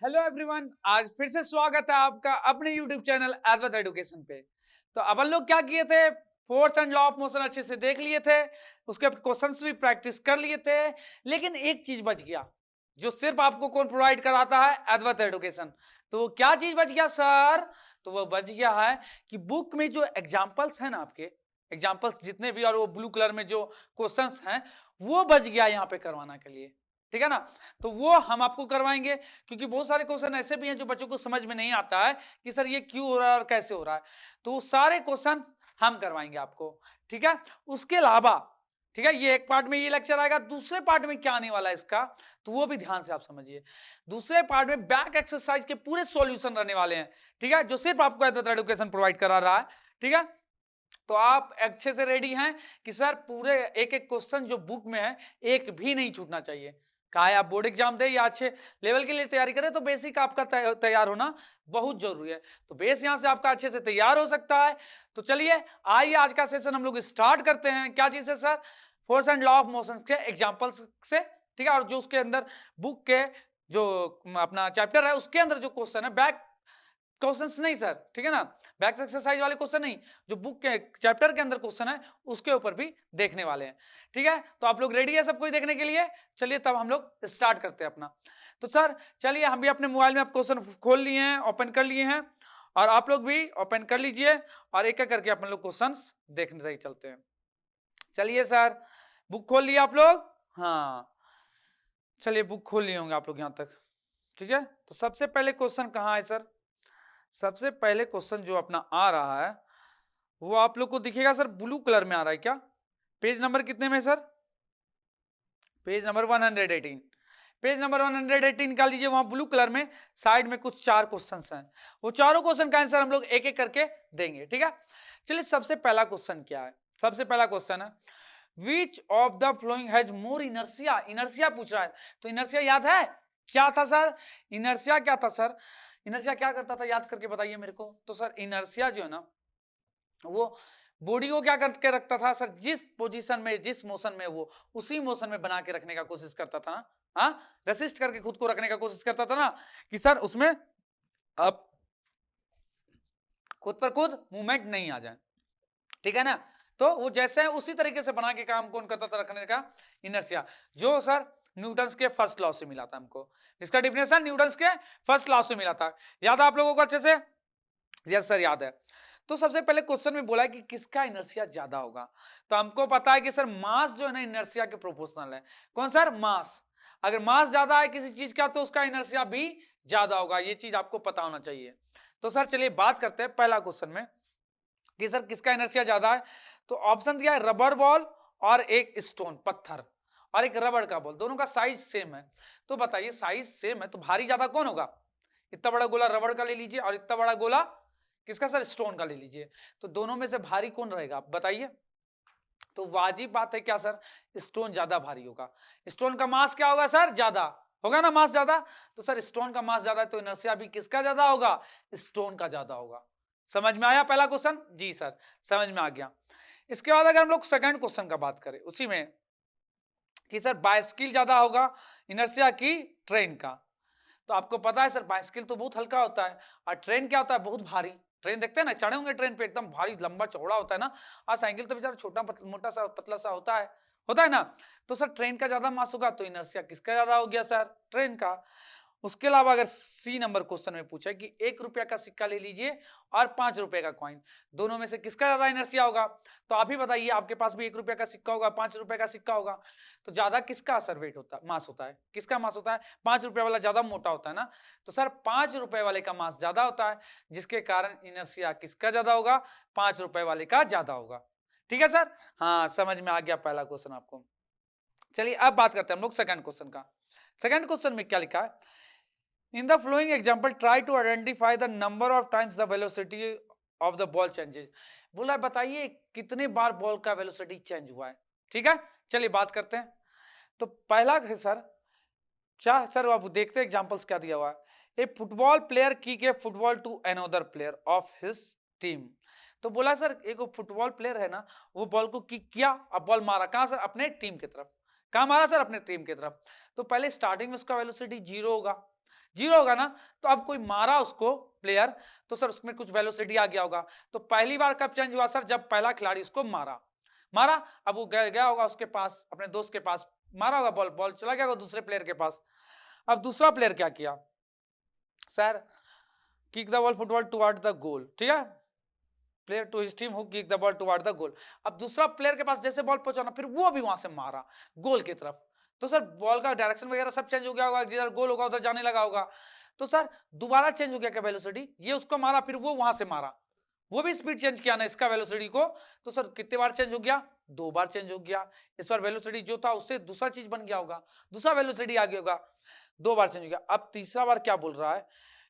Hello everyone, आज फिर से स्वागत है आपका अपने यूट्यूब चैनल अद्वैत एजुकेशन पे। तो अपन लोग क्या किए थे, force and law of motion अच्छे से देख लिए थे, उसके क्वेश्चंस भी प्रैक्टिस कर लिए थे। लेकिन एक चीज बच गया जो सिर्फ आपको कौन प्रोवाइड कराता है, अद्वैत एजुकेशन। तो वो क्या चीज बच गया सर? तो वो बच गया है कि बुक में जो एग्जाम्पल्स है ना, आपके एग्जाम्पल्स जितने भी, और वो ब्लू कलर में जो क्वेश्चंस हैं, वो बच गया यहाँ पे करवाना के लिए। ठीक है ना? तो वो हम आपको करवाएंगे, क्योंकि बहुत सारे क्वेश्चन ऐसे भी हैं जो बच्चों को समझ में नहीं आता है कि सर ये क्यों हो रहा है और कैसे हो रहा है। तो वो सारे क्वेश्चन हम करवाएंगे आपको। ठीक है? उसके अलावा, ठीक है, ये एक पार्ट में ये लेक्चर आएगा। दूसरे पार्ट में क्या आने वाला है इसका, तो वो भी ध्यान से आप समझिए। दूसरे पार्ट में बैक एक्सरसाइज के पूरे सॉल्यूशन रहने वाले हैं। ठीक है? जो सिर्फ आपको अद्वैत एजुकेशन प्रोवाइड करा रहा है। ठीक है? तो आप अच्छे से रेडी हैं कि सर पूरे एक एक क्वेश्चन जो बुक में है, एक भी नहीं छूटना चाहिए। कहा है आप बोर्ड एग्जाम दे या अच्छे लेवल के लिए तैयारी करें, तो बेसिक आपका तैयार होना बहुत जरूरी है। तो बेस यहां से आपका अच्छे से तैयार हो सकता है। तो चलिए आइए आज का सेशन हम लोग स्टार्ट करते हैं। क्या चीज है sir? Force and law of motion के एग्जाम्पल्स से। ठीक है? और जो उसके अंदर बुक के जो अपना चैप्टर है उसके अंदर जो क्वेश्चन है, बैक क्वेश्चंस नहीं सर, ठीक है ना, बैक एक्सरसाइज वाले क्वेश्चन नहीं, जो बुक के चैप्टर के अंदर क्वेश्चन है उसके ऊपर भी देखने वाले हैं। ठीक है? तो आप लोग रेडी है सब कुछ देखने के लिए? चलिए तब हम लोग स्टार्ट करते हैं अपना। तो सर चलिए, हम भी अपने मोबाइल में आप क्वेश्चन खोल लिए हैं, ओपन कर लिए हैं, और आप लोग भी ओपन कर लीजिए और एक एक करके अपन लोग क्वेश्चन देखने ही चलते हैं। चलिए सर, बुक खोल लिया आप लोग? हाँ, चलिए बुक खोल लिए होंगे आप लोग यहाँ तक। ठीक है? तो सबसे पहले क्वेश्चन कहाँ है सर? सबसे पहले क्वेश्चन जो अपना आ रहा है वो आप लोग को दिखेगा सर, ब्लू कलर में आ रहा है क्या? पेज नंबर कितने में sir? Page number 118। Page number 118 निकाल लीजिए। वहां ब्लू कलर में साइड में कुछ 4 क्वेश्चंस हैं। वो चारों क्वेश्चन का आंसर हम लोग एक एक करके देंगे। ठीक है? चलिए, सबसे पहला क्वेश्चन क्या है? सबसे पहला क्वेश्चन है, which of the flowing has more inertia. Inertia पूछ रहा है, तो इनर्शिया याद है क्या था सर? इनर्शिया क्या था सर? इनर्शिया क्या करता था, याद करके बताइए मेरे को। तो सर इनर्शिया जो है ना, वो बॉडी को क्या करके रखता था सर? जिस पोजीशन में, जिस मोशन में वो, उसी मोशन में बना के रखने का कोशिश करता था ना। हाँ, रेसिस्ट करके खुद को रखने का कोशिश करता था ना, कि सर उसमें अब खुद पर खुद मूवमेंट नहीं आ जाए। ठीक है ना? तो वो जैसे है उसी तरीके से बना के काम कौन करता था, रखने का? इनर्शिया। जो सर न्यूटन के फर्स्ट लॉ से मिला था हमको, जिसका डिफिनेशन न्यूटन के फर्स्ट लॉ से मिला था। याद है आप लोगों को अच्छे से? यस सर, याद है। तो सबसे पहले क्वेश्चन में बोला है कि किसका इनर्शिया ज्यादा होगा। तो हमको पता है कि सर मास जो है ना, इनर्शिया के प्रोपोर्शनल है। कौन सर? मास। अगर मास ज्यादा है किसी चीज का, तो उसका इनर्शिया भी ज्यादा होगा। ये चीज आपको पता होना चाहिए। तो सर चलिए बात करते हैं पहला क्वेश्चन में कि सर किसका इनर्शिया ज्यादा है। तो ऑप्शन दिया है रबर बॉल और एक स्टोन पत्थर, और एक रबड़ का बॉल। दोनों का साइज सेम है। तो बताइए, साइज सेम है तो भारी ज्यादा कौन होगा? इतना बड़ा गोला रबड़ का ले लीजिए और इतना बड़ा गोला किसका सर? स्टोन का ले लीजिए। तो दोनों में से भारी कौन रहेगा, आप बताइए। तो वाजिब बात है क्या सर? स्टोन ज्यादा भारी होगा। स्टोन का मास क्या होगा सर? ज्यादा होगा ना, मास ज्यादा। तो सर स्टोन का मास ज्यादा है, तो इनर्शिया भी किसका ज्यादा होगा? स्टोन का ज्यादा होगा। समझ में आया पहला क्वेश्चन? जी सर, समझ में आ गया। इसके बाद अगर हम लोग सेकंड क्वेश्चन का बात करें, उसी में कि सर बाइसिकल ज्यादा होगा इनर्शिया की ट्रेन का। तो आपको पता है सर, बाइसिकल तो बहुत हल्का होता है, और ट्रेन क्या होता है? बहुत भारी। ट्रेन देखते हैं ना, चढ़े होंगे ट्रेन पे, एकदम भारी लंबा चौड़ा होता है ना। और साइकिल तो बेचारा छोटा मोटा सा पतला सा होता है ना। तो सर ट्रेन का ज्यादा मास होगा, तो इनर्शिया किसका ज्यादा हो गया सर? ट्रेन का। उसके अलावा अगर सी नंबर क्वेश्चन में पूछा कि 1 रुपया का सिक्का ले लीजिए और 5 रुपए का कॉइन, दोनों में से किसका ज्यादा इनर्शिया होगा? तो आप ही बताइए, आपके पास भी 1 रुपया का सिक्का होगा, 5 रुपए का सिक्का होगा, तो ज्यादा किसका असर वेट होता है, मास होता है? किसका मास होता है? 5 रुपए वाला ज्यादा मोटा होता है ना। तो सर 5 रुपए वाले का मास ज्यादा होता है, जिसके कारण इनर्शिया किसका ज्यादा होगा? 5 रुपए वाले का ज्यादा होगा। ठीक है सर? हाँ, समझ में आ गया पहला क्वेश्चन आपको। चलिए अब बात करते हैं हम लोग सेकंड क्वेश्चन का। सेकंड क्वेश्चन में क्या लिखा है? In the flowing example, try to identify the number of times the velocity of the ball changes. बोला है बताइए कितने बार बॉल का वेलोसिटी चेंज हुआ है। ठीक है, चलिए बात करते हैं। तो पहला है सर, क्या सर आप देखते हैं एग्जांपल्स क्या दिया हुआ है। A football player kick a football to another player of his team. तो बोला सर एक फुटबॉल प्लेयर है ना, वो बॉल को किक किया, अब बॉल मारा कहां सर? अपने टीम की तरफ। कहां मारा सर? अपने टीम की तरफ। तो पहले स्टार्टिंग में उसका वेलोसिटी 0 होगा, जीरो होगा ना, तो अब कोई मारा उसको प्लेयर, तो सर उसमें कुछ वेलोसिटी आ गया होगा। तो पहली बार कब चेंज हुआ सर? जब पहला खिलाड़ी उसको मारा। मारा, अब वो गया होगा उसके पास, अपने दोस्त के पास, मारा होगा बॉल, बॉल चला गया होगा दूसरे प्लेयर के पास। अब दूसरा प्लेयर क्या किया sir? Kick the ball football toward the goal, ठीक है, player to his team who kick the ball toward the goal. अब दूसरा प्लेयर के पास जैसे बॉल पहुंचा ना, फिर वो भी वहां से मारा गोल की तरफ, तो सर बॉल का डायरेक्शन वगैरह सब चेंज हो गया होगा, जिधर गोल होगा उधर जाने लगा होगा। तो सर दोबारा चेंज हो गया क्या वेलोसिटी? ये उसको मारा, फिर वो वहां से मारा, वो भी स्पीड चेंज किया ना इसका वेलोसिटी को, तो सर कितने बार चेंज हो गया? 2 बार चेंज हो गया। इस बार वेलोसिटी जो था उससे दूसरा चीज बन गया होगा, दूसरा वेलोसिटी आ गया होगा, 2 बार चेंज हो गया। अब तीसरा बार क्या बोल रहा है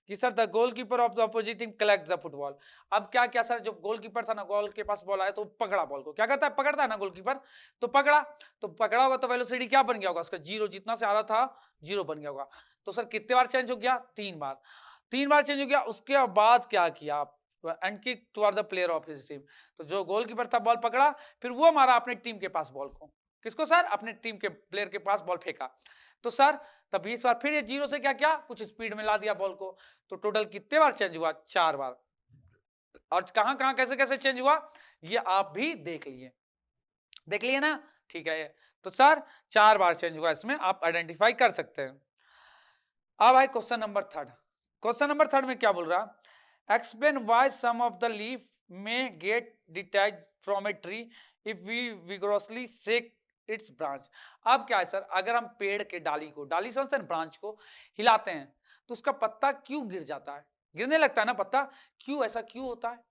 कि sir the goalkeeper of the opposite team collect the football. अब क्या क्या सर, जो गोलकीपर था ना, गोल के पास बॉल आया तो पकड़ा बॉल को, क्या करता है? पकड़ता है ना गोलकीपर, तो पकड़ा, तो पकड़ा होगा तो वेलोसिटी क्या बन गया होगा उसका? जीरो, जितना से आ रहा था जीरो बन गया होगा। तो सर कितने बार चेंज हो गया? 3 बार, 3 बार चेंज हो गया। उसके बाद क्या किया and kick toward the player of his team, तो जो गोलकीपर था बॉल पकड़ा, फिर वो मारा अपनी टीम के पास बॉल को। किसको सर? अपने टीम के प्लेयर के पास बॉल फेंका। तो सर तब इस बार फिर ये जीरो से क्या किया? कुछ स्पीड में ला दिया बॉल को। तो टोटल कितने बार चेंज हुआ? 4 बार। और कहां कहां कैसे कैसे चेंज हुआ ये आप भी देख लिए, देख लिए ना, ठीक है। तो सर 4 बार चेंज हुआ, इसमें आप आइडेंटिफाई कर सकते हैं। अब आए क्वेश्चन नंबर 3। क्वेश्चन नंबर 3 में क्या बोल रहा? Explain why some of the लीफ में get detach from a tree if we vigorously shake its branch. अब क्या है सर, अगर हम पेड़ के डाली को, डाली समझते हैं, ब्रांच को हिलाते हैं तो उसका पत्ता क्यों गिर जाता है? गिरने लगता है ना पत्ता, क्यों, ऐसा क्यों होता है?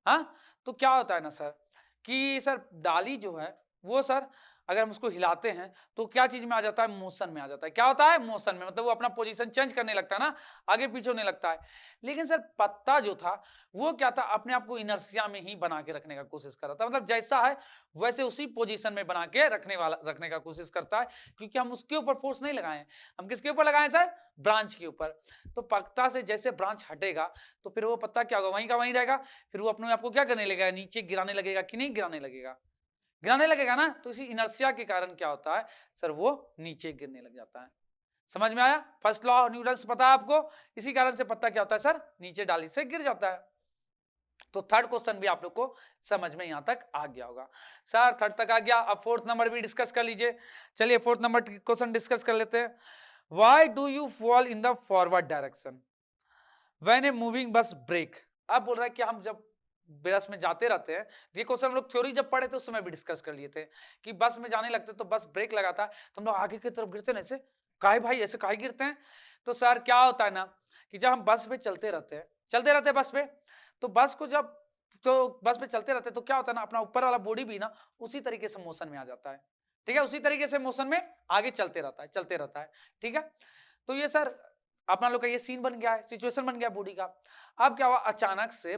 हाँ, तो क्या होता है ना सर कि सर डाली जो है वो सर अगर हम उसको हिलाते हैं तो क्या चीज में आ जाता है? मोशन में आ जाता है। क्या होता है? मोशन में, मतलब वो अपना पोजीशन चेंज करने लगता है ना, आगे पीछे होने लगता है। लेकिन सर पत्ता जो था वो क्या था? अपने आप को इनर्शिया में ही बना के रखने का कोशिश कर रहा था, मतलब जैसा है वैसे उसी पोजीशन में बना के रखने का कोशिश करता है, क्योंकि हम उसके ऊपर फोर्स नहीं लगाए हैं। हम किसके ऊपर लगाए सर? ब्रांच के ऊपर। तो पत्ता से जैसे ब्रांच हटेगा तो फिर वो पत्ता क्या होगा? वहीं का वहीं रहेगा, फिर वो अपने आप को क्या करने लगेगा? नीचे गिराने लगेगा कि नहीं गिराने लगेगा? गिराने लगेगा ना, तो इसी इनर्शिया के कारण क्या होता है सर? वो नीचे गिरने लग जाता है। समझ में आया? फर्स्ट लॉ ऑफ न्यूटन पता है आपको, इसी कारण से पत्ता क्या होता है सर? नीचे डाली से गिर जाता है। तो थर्ड क्वेश्चन भी आप लोग को समझ में यहां तक आ गया होगा। सर थर्ड तक आ गया, अब फोर्थ नंबर भी डिस्कस कर लीजिए। चलिए फोर्थ नंबर क्वेश्चन डिस्कस कर लेते हैं। Why do you fall in the forward direction when a moving bus brake? अब बोल रहा है कि हम जब बस में जाते रहते हैं, ये क्वेश्चन हम लोग थ्योरी जब पढ़े थे उस समय भी डिस्कस कर लिए थे कि बस में जाने लगते तो बस ब्रेक लगाता है तो हम लोग आगे की तरफ गिरते ना, ऐसे काहे भाई, ऐसे काहे गिरते हैं? तो सर क्या होता है ना कि जब हम बस पे चलते रहते हैं बस पे, तो बस को जब तो बस पे चलते रहते हैं तो क्या होता है ना, अपना ऊपर वाला बॉडी भी ना उसी तरीके से मोशन में आ जाता है, ठीक है, उसी तरीके से मोशन में आगे चलते रहता है, ठीक है। तो ये सर अपना लोग का ये सीन बन गया है, सिचुएशन बन गया बॉडी का। अब क्या हुआ, अचानक से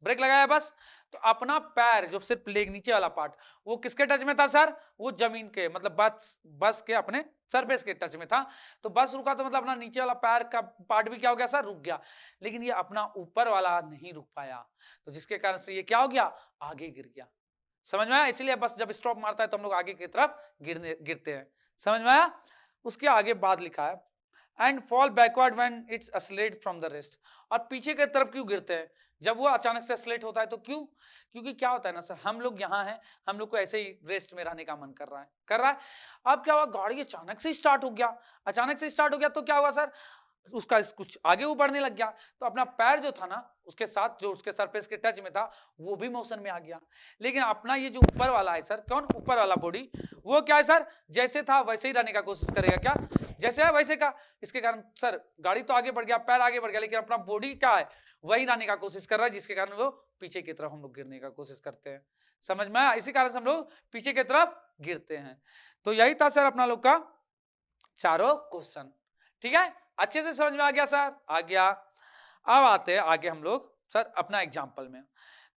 ब्रेक लगाया बस, तो अपना पैर जो सिर्फ लेग नीचे वाला पार्ट वो किसके टच में था सर? वो जमीन के, मतलब बस के अपने सरफेस के टच में था। तो बस रुका तो मतलब अपना नीचे वाला पैर का पार्ट भी क्या हो गया सर? रुक गया। लेकिन ये अपना ऊपर वाला नहीं रुक पाया, तो जिसके कारण से ये क्या हो गया? आगे गिर गया। समझ में आया? इसलिए बस जब स्टॉप मारता है तो हम लोग आगे की तरफ गिरते हैं। समझ में आया? उसके आगे बाद लिखा है and fall backward when it's isolated from the rest. और पीछे की तरफ क्यों गिरते हैं जब वो अचानक से असलेट होता है? तो क्यों? क्योंकि क्या होता है ना सर, हम लोग यहाँ हैं, हम लोग को ऐसे ही रेस्ट में रहने का मन कर रहा है। अब क्या हुआ, गाड़ी अचानक से स्टार्ट हो गया, तो क्या हुआ सर? उसका कुछ आगे वो बढ़ने लग गया, तो अपना पैर जो था ना उसके साथ जो उसके सरफेस के टच में था वो भी मोशन में आ गया। लेकिन अपना ये जो ऊपर वाला है सर, कौन? ऊपर वाला बॉडी, वो क्या है सर? जैसे था वैसे ही रहने का कोशिश करेगा। क्या? जैसे है वैसे का। इसके कारण सर गाड़ी तो आगे बढ़ गया, पैर आगे बढ़ गया, लेकिन अपना बॉडी क्या है? वही रहने का कोशिश कर रहा है, जिसके कारण वो पीछे की तरफ हम लोग गिरने का कोशिश करते हैं। समझ में आया? इसी कारण से हम लोग पीछे की तरफ गिरते हैं। तो यही था सर अपना लोग का चारों क्वेश्चन, ठीक है। अच्छे से समझ में आ गया सर? आ गया। अब आते हैं आगे हम लोग सर अपना एग्जाम्पल में।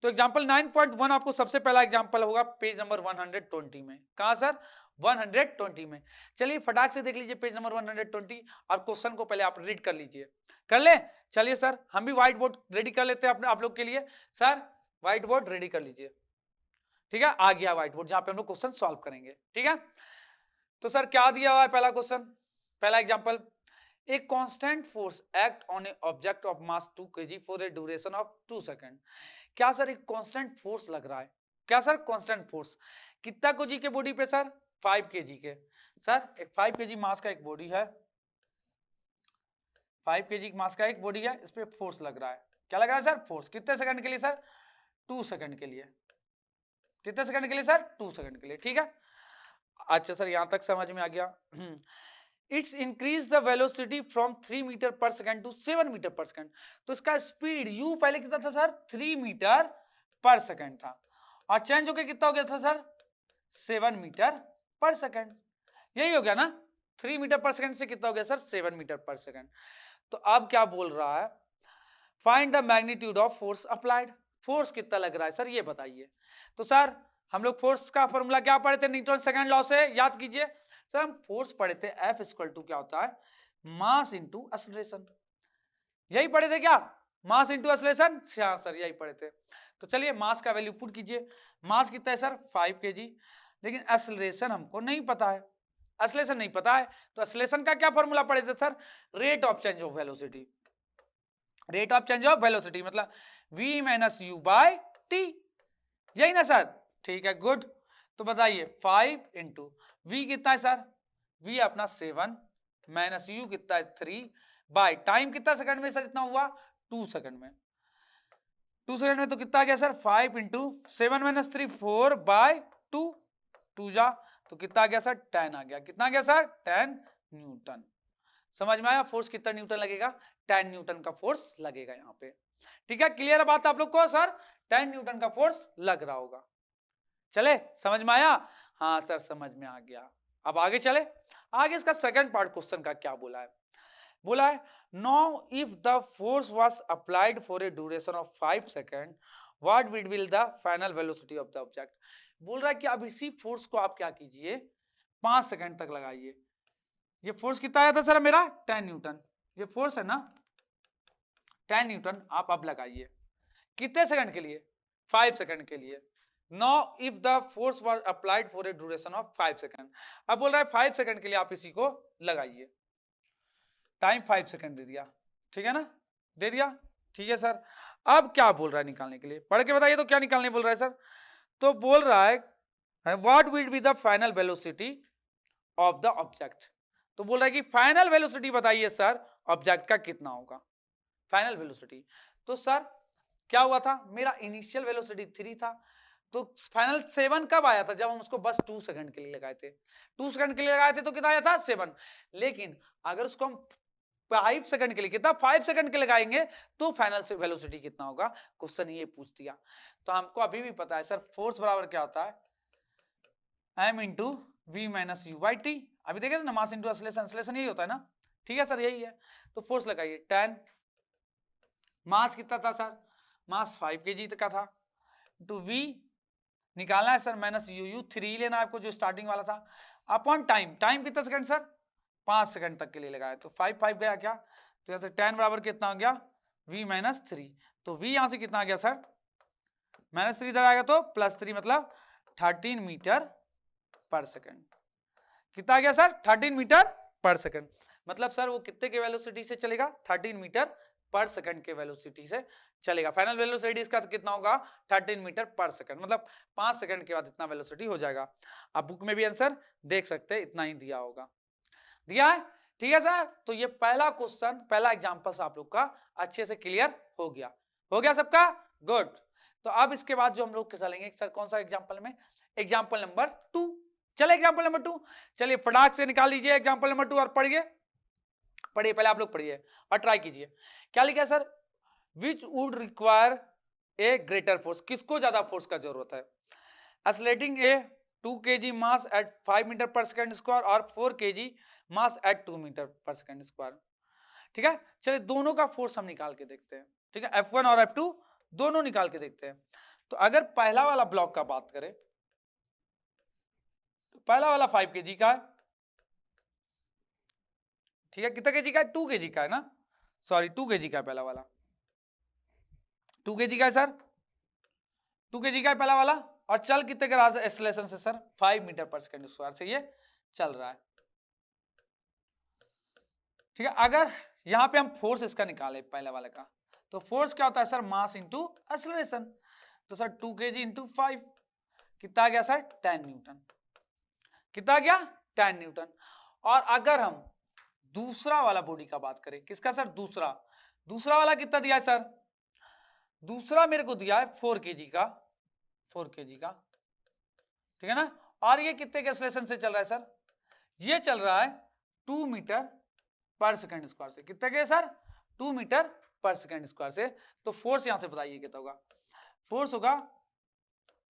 तो एग्जाम्पल 9.1 आपको सबसे पहला एग्जाम्पल होगा पेज नंबर 120 में। कहां सर? 120 में। चलिए फटाक से देख लीजिए पेज नंबर 120 और क्वेश्चन को पहले आप रीड कर लीजिए। कर ले? चलिए सर हम भी व्हाइट बोर्ड रेडी कर लेते हैं अपने आप लोग के लिए। सर व्हाइट बोर्ड रेडी कर लीजिए, ठीक है। आ गया व्हाइट बोर्ड जहां पे हम लोग क्वेश्चन सॉल्व करेंगे, ठीक है। तो सर क्या दिया हुआ है? पहला क्वेश्चन, पहला example, a constant force act on A object of mass 2 kg for a duration of 2 second. क्या सर एक कांस्टेंट फोर्स लग रहा है? क्या सर कांस्टेंट फोर्स कितना kg के बॉडी पे सर? 5 kg के। सर एक 5 kg मास का एक बॉडी है, 5 kg मास का एक बॉडी है, इस पे फोर्स लग रहा है। क्या लग रहा है सर? फोर्स। कितने सेकंड के लिए सर? 2 सेकंड के लिए। कितने सेकंड के लिए सर? 2 सेकंड के लिए। ठीक है, अच्छा सर यहां तक समझ में आ गया। It's increase the velocity from 3 metre per second to 7 metre per second. तो इसका स्पीड यू पहले कितना था सर? 3 मीटर पर सेकंड था, और चेंज होकर कितना हो गया था सर? 7 metre per second. यही हो गया ना? 3 मीटर पर सेकंड से कितना हो गया सर? 7 metre per second. तो अब क्या बोल रहा है? Find the magnitude of force applied. Force कितना लग रहा है सर, ये बताइए। तो सर हम लोग फोर्स का फॉर्मूला क्या पढ़े थे न्यूटन सेकंड लॉ से? याद कीजिए सर, हम फोर्स पढ़े थे F इक्वल टू क्या होता है? मास इंटू एक्सेलरेशन। यही पढ़े थे क्या? मास इंटू एक्सेलरेशन। हाँ सर यही पढ़े थे। तो चलिए मास का वैल्यू पुट कीजिए। मास कितना है सर? 5 kg। लेकिन एक्सेलरेशन हमको नहीं पता है, एक्सेलरेशन नहीं पता है, तो एक्सेलरेशन का क्या फॉर्मूला पढ़े थे sir? Rate of change of velocity. Rate of change of velocity मतलब v minus U by T, यही ना सर? ठीक है, गुड। तो बताइए 5 इंटू वी कितना है सर? v अपना 7 माइनस यू कितना है? 3 बाय टाइम कितना सेकंड में सर? इतना हुआ 2 सेकंड में। 2 सेकंड में तो कितना आ गया सर? 5 इंटू 7 माइनस 3 4 बाय 2, 2 जा तो कितना आ गया सर? 10 आ गया। कितना आ गया सर? 10 न्यूटन। समझ में आया? फोर्स कितना न्यूटन लगेगा? 10 न्यूटन का फोर्स लगेगा यहाँ पे। ठीक है, क्लियर बात आप लोग को? सर 10 न्यूटन का फोर्स लग रहा होगा। चले, समझ में आया? हाँ सर समझ में आ गया। अब आगे चले। आगे इसका सेकंड पार्ट क्वेश्चन का क्या बोला है? बोला है now if the force was applied for a duration of 5 second what will the final velocity of the object. बोल रहा है कि अब इसी फोर्स को आप क्या कीजिए? 5 सेकंड तक लगाइए। ये फोर्स कितना आया था सर मेरा? 10 न्यूटन। ये फोर्स है ना 10 न्यूटन, आप अब लगाइए। कितने सेकंड के लिए? 5 सेकंड के लिए। Now if the force was applied for a duration of 5 second. अब बोल रहा है 5 सेकंड के लिए आप इसी को लगाइए। टाइम 5 सेकंड दे दिया, ठीक है ना? दे दिया, ठीक है सर। अब क्या बोल रहा है निकालने के लिए? पढ़ के बताइए तो क्या निकालने बोल रहा है सर? तो बोल रहा है what will be the final velocity of the object. तो बोल रहा है कि फाइनल वेलोसिटी बताइए सर ऑब्जेक्ट का कितना होगा? Final velocity. तो सर क्या हुआ था? मेरा इनिशियल वेलोसिटी 3 था, तो फाइनल 7 कब आया था? जब हम उसको बस 2 सेकंड के लिए लगाए थे। 2 सेकंड के लिए लगाए थे तो कितना आया था? 7। लेकिन अगर उसको हम 5 सेकंड के लिए, कितना? 5 सेकंड के लगाएंगे तो फाइनल से वेलोसिटी कितना होगा? क्वेश्चन ये पूछ दिया। तो हमको अभी भी पता है सर फोर्स बराबर क्या होता है? m into V minus U by T. अभी देखे थे ना, मास इंटू एक्सेलरेशन। एक्सेलरेशन यही होता है ना? ठीक है सर, यही है। तो फोर्स लगाइए 10। मास कितना था सर? मास 5 kg का था, टू v निकालना है सर माइनस यू, यू 3 लेना है आपको जो स्टार्टिंग वाला था, अपॉन टाइम। टाइम कितना सेकंड सर? 5 सेकंड तक के लिए लगाया, तो 5 गया क्या? तो यहाँ से 10 बराबर कितना हो गया? v minus 3। तो v यहाँ से कितना आ गया सर? माइनस 3 इधर आएगा तो प्लस 3 मतलब 13 मीटर पर सेकंड। कितना आ गया सर? 13 metre per second. मतलब सर वो कितने के वेलोसिटी से चलेगा? 13 मीटर पर सेकंड के वेलोसिटी से चलेगा। फाइनल वेलोसिटी इसका कितना होगा? 13 मीटर पर सेकंड। मतलब 5 सेकंड के बाद इतना वेलोसिटी हो जाएगा। आप बुक में भी आंसर देख सकते हैं, इतना ही दिया होगा। दिया है? ठीक है सर। तो ये पहला क्वेश्चन, पहला एग्जांपल आप लोग का अच्छे से क्लियर हो गया। हो गया सबका? गुड। तो अब इसके बाद जो हम लोग चलेंगे सर कौन सा एग्जाम्पल में? Example number 2। चले एग्जाम्पल नंबर 2, चलिए फटाक से निकाल लीजिए एग्जाम्पल नंबर 2 और पढ़िए। पढ़िए, पहले आप लोग पढ़िए और ट्राई कीजिए। क्या लिखा है sir? Which would require a greater force. किसको ज्यादा फोर्स का जरूरत है? Accelerating a 2 kg mass at 5 metre per second square और 4 kg mass at 2 metre per second square. ठीक है, चलिए दोनों का फोर्स हम निकाल के देखते हैं। ठीक है, F1 और F2 दोनों निकाल के देखते हैं। तो अगर पहला वाला ब्लॉक का बात करें तो पहला वाला 5 kg का है। ठीक है, कितना kg का है? 2 kg का है ना, सॉरी 2 kg का है पहला वाला। 2 kg का है सर, 2 kg का है पहला वाला। और चल कितने के रहा है एक्सेलरेशन से sir? 5 metre per second square से ये चल रहा है। ठीक है। अगर यहाँ पे हम फोर्स इसका निकाले पहले वाले का, तो फोर्स क्या होता है सर, मास इंटू एक्सेलरेशन। तो सर 2 kg इंटू 5 कितना आ गया सर, 10 न्यूटन। कितना आ गया, 10 न्यूटन। और अगर हम दूसरा वाला बॉडी का बात करें, किसका सर, दूसरा वाला कितना दिया है सर, दूसरा मेरे को दिया है 4 kg का, 4 kg का, ठीक है ना। और ये कितने के एक्सेलरेशन से चल रहा है सर, ये चल रहा है 2 मीटर पर सेकंड स्क्वायर से। कितने के sir, 2 metre per second square से। तो फोर्स यहां से बताइए कितना होगा, फोर्स होगा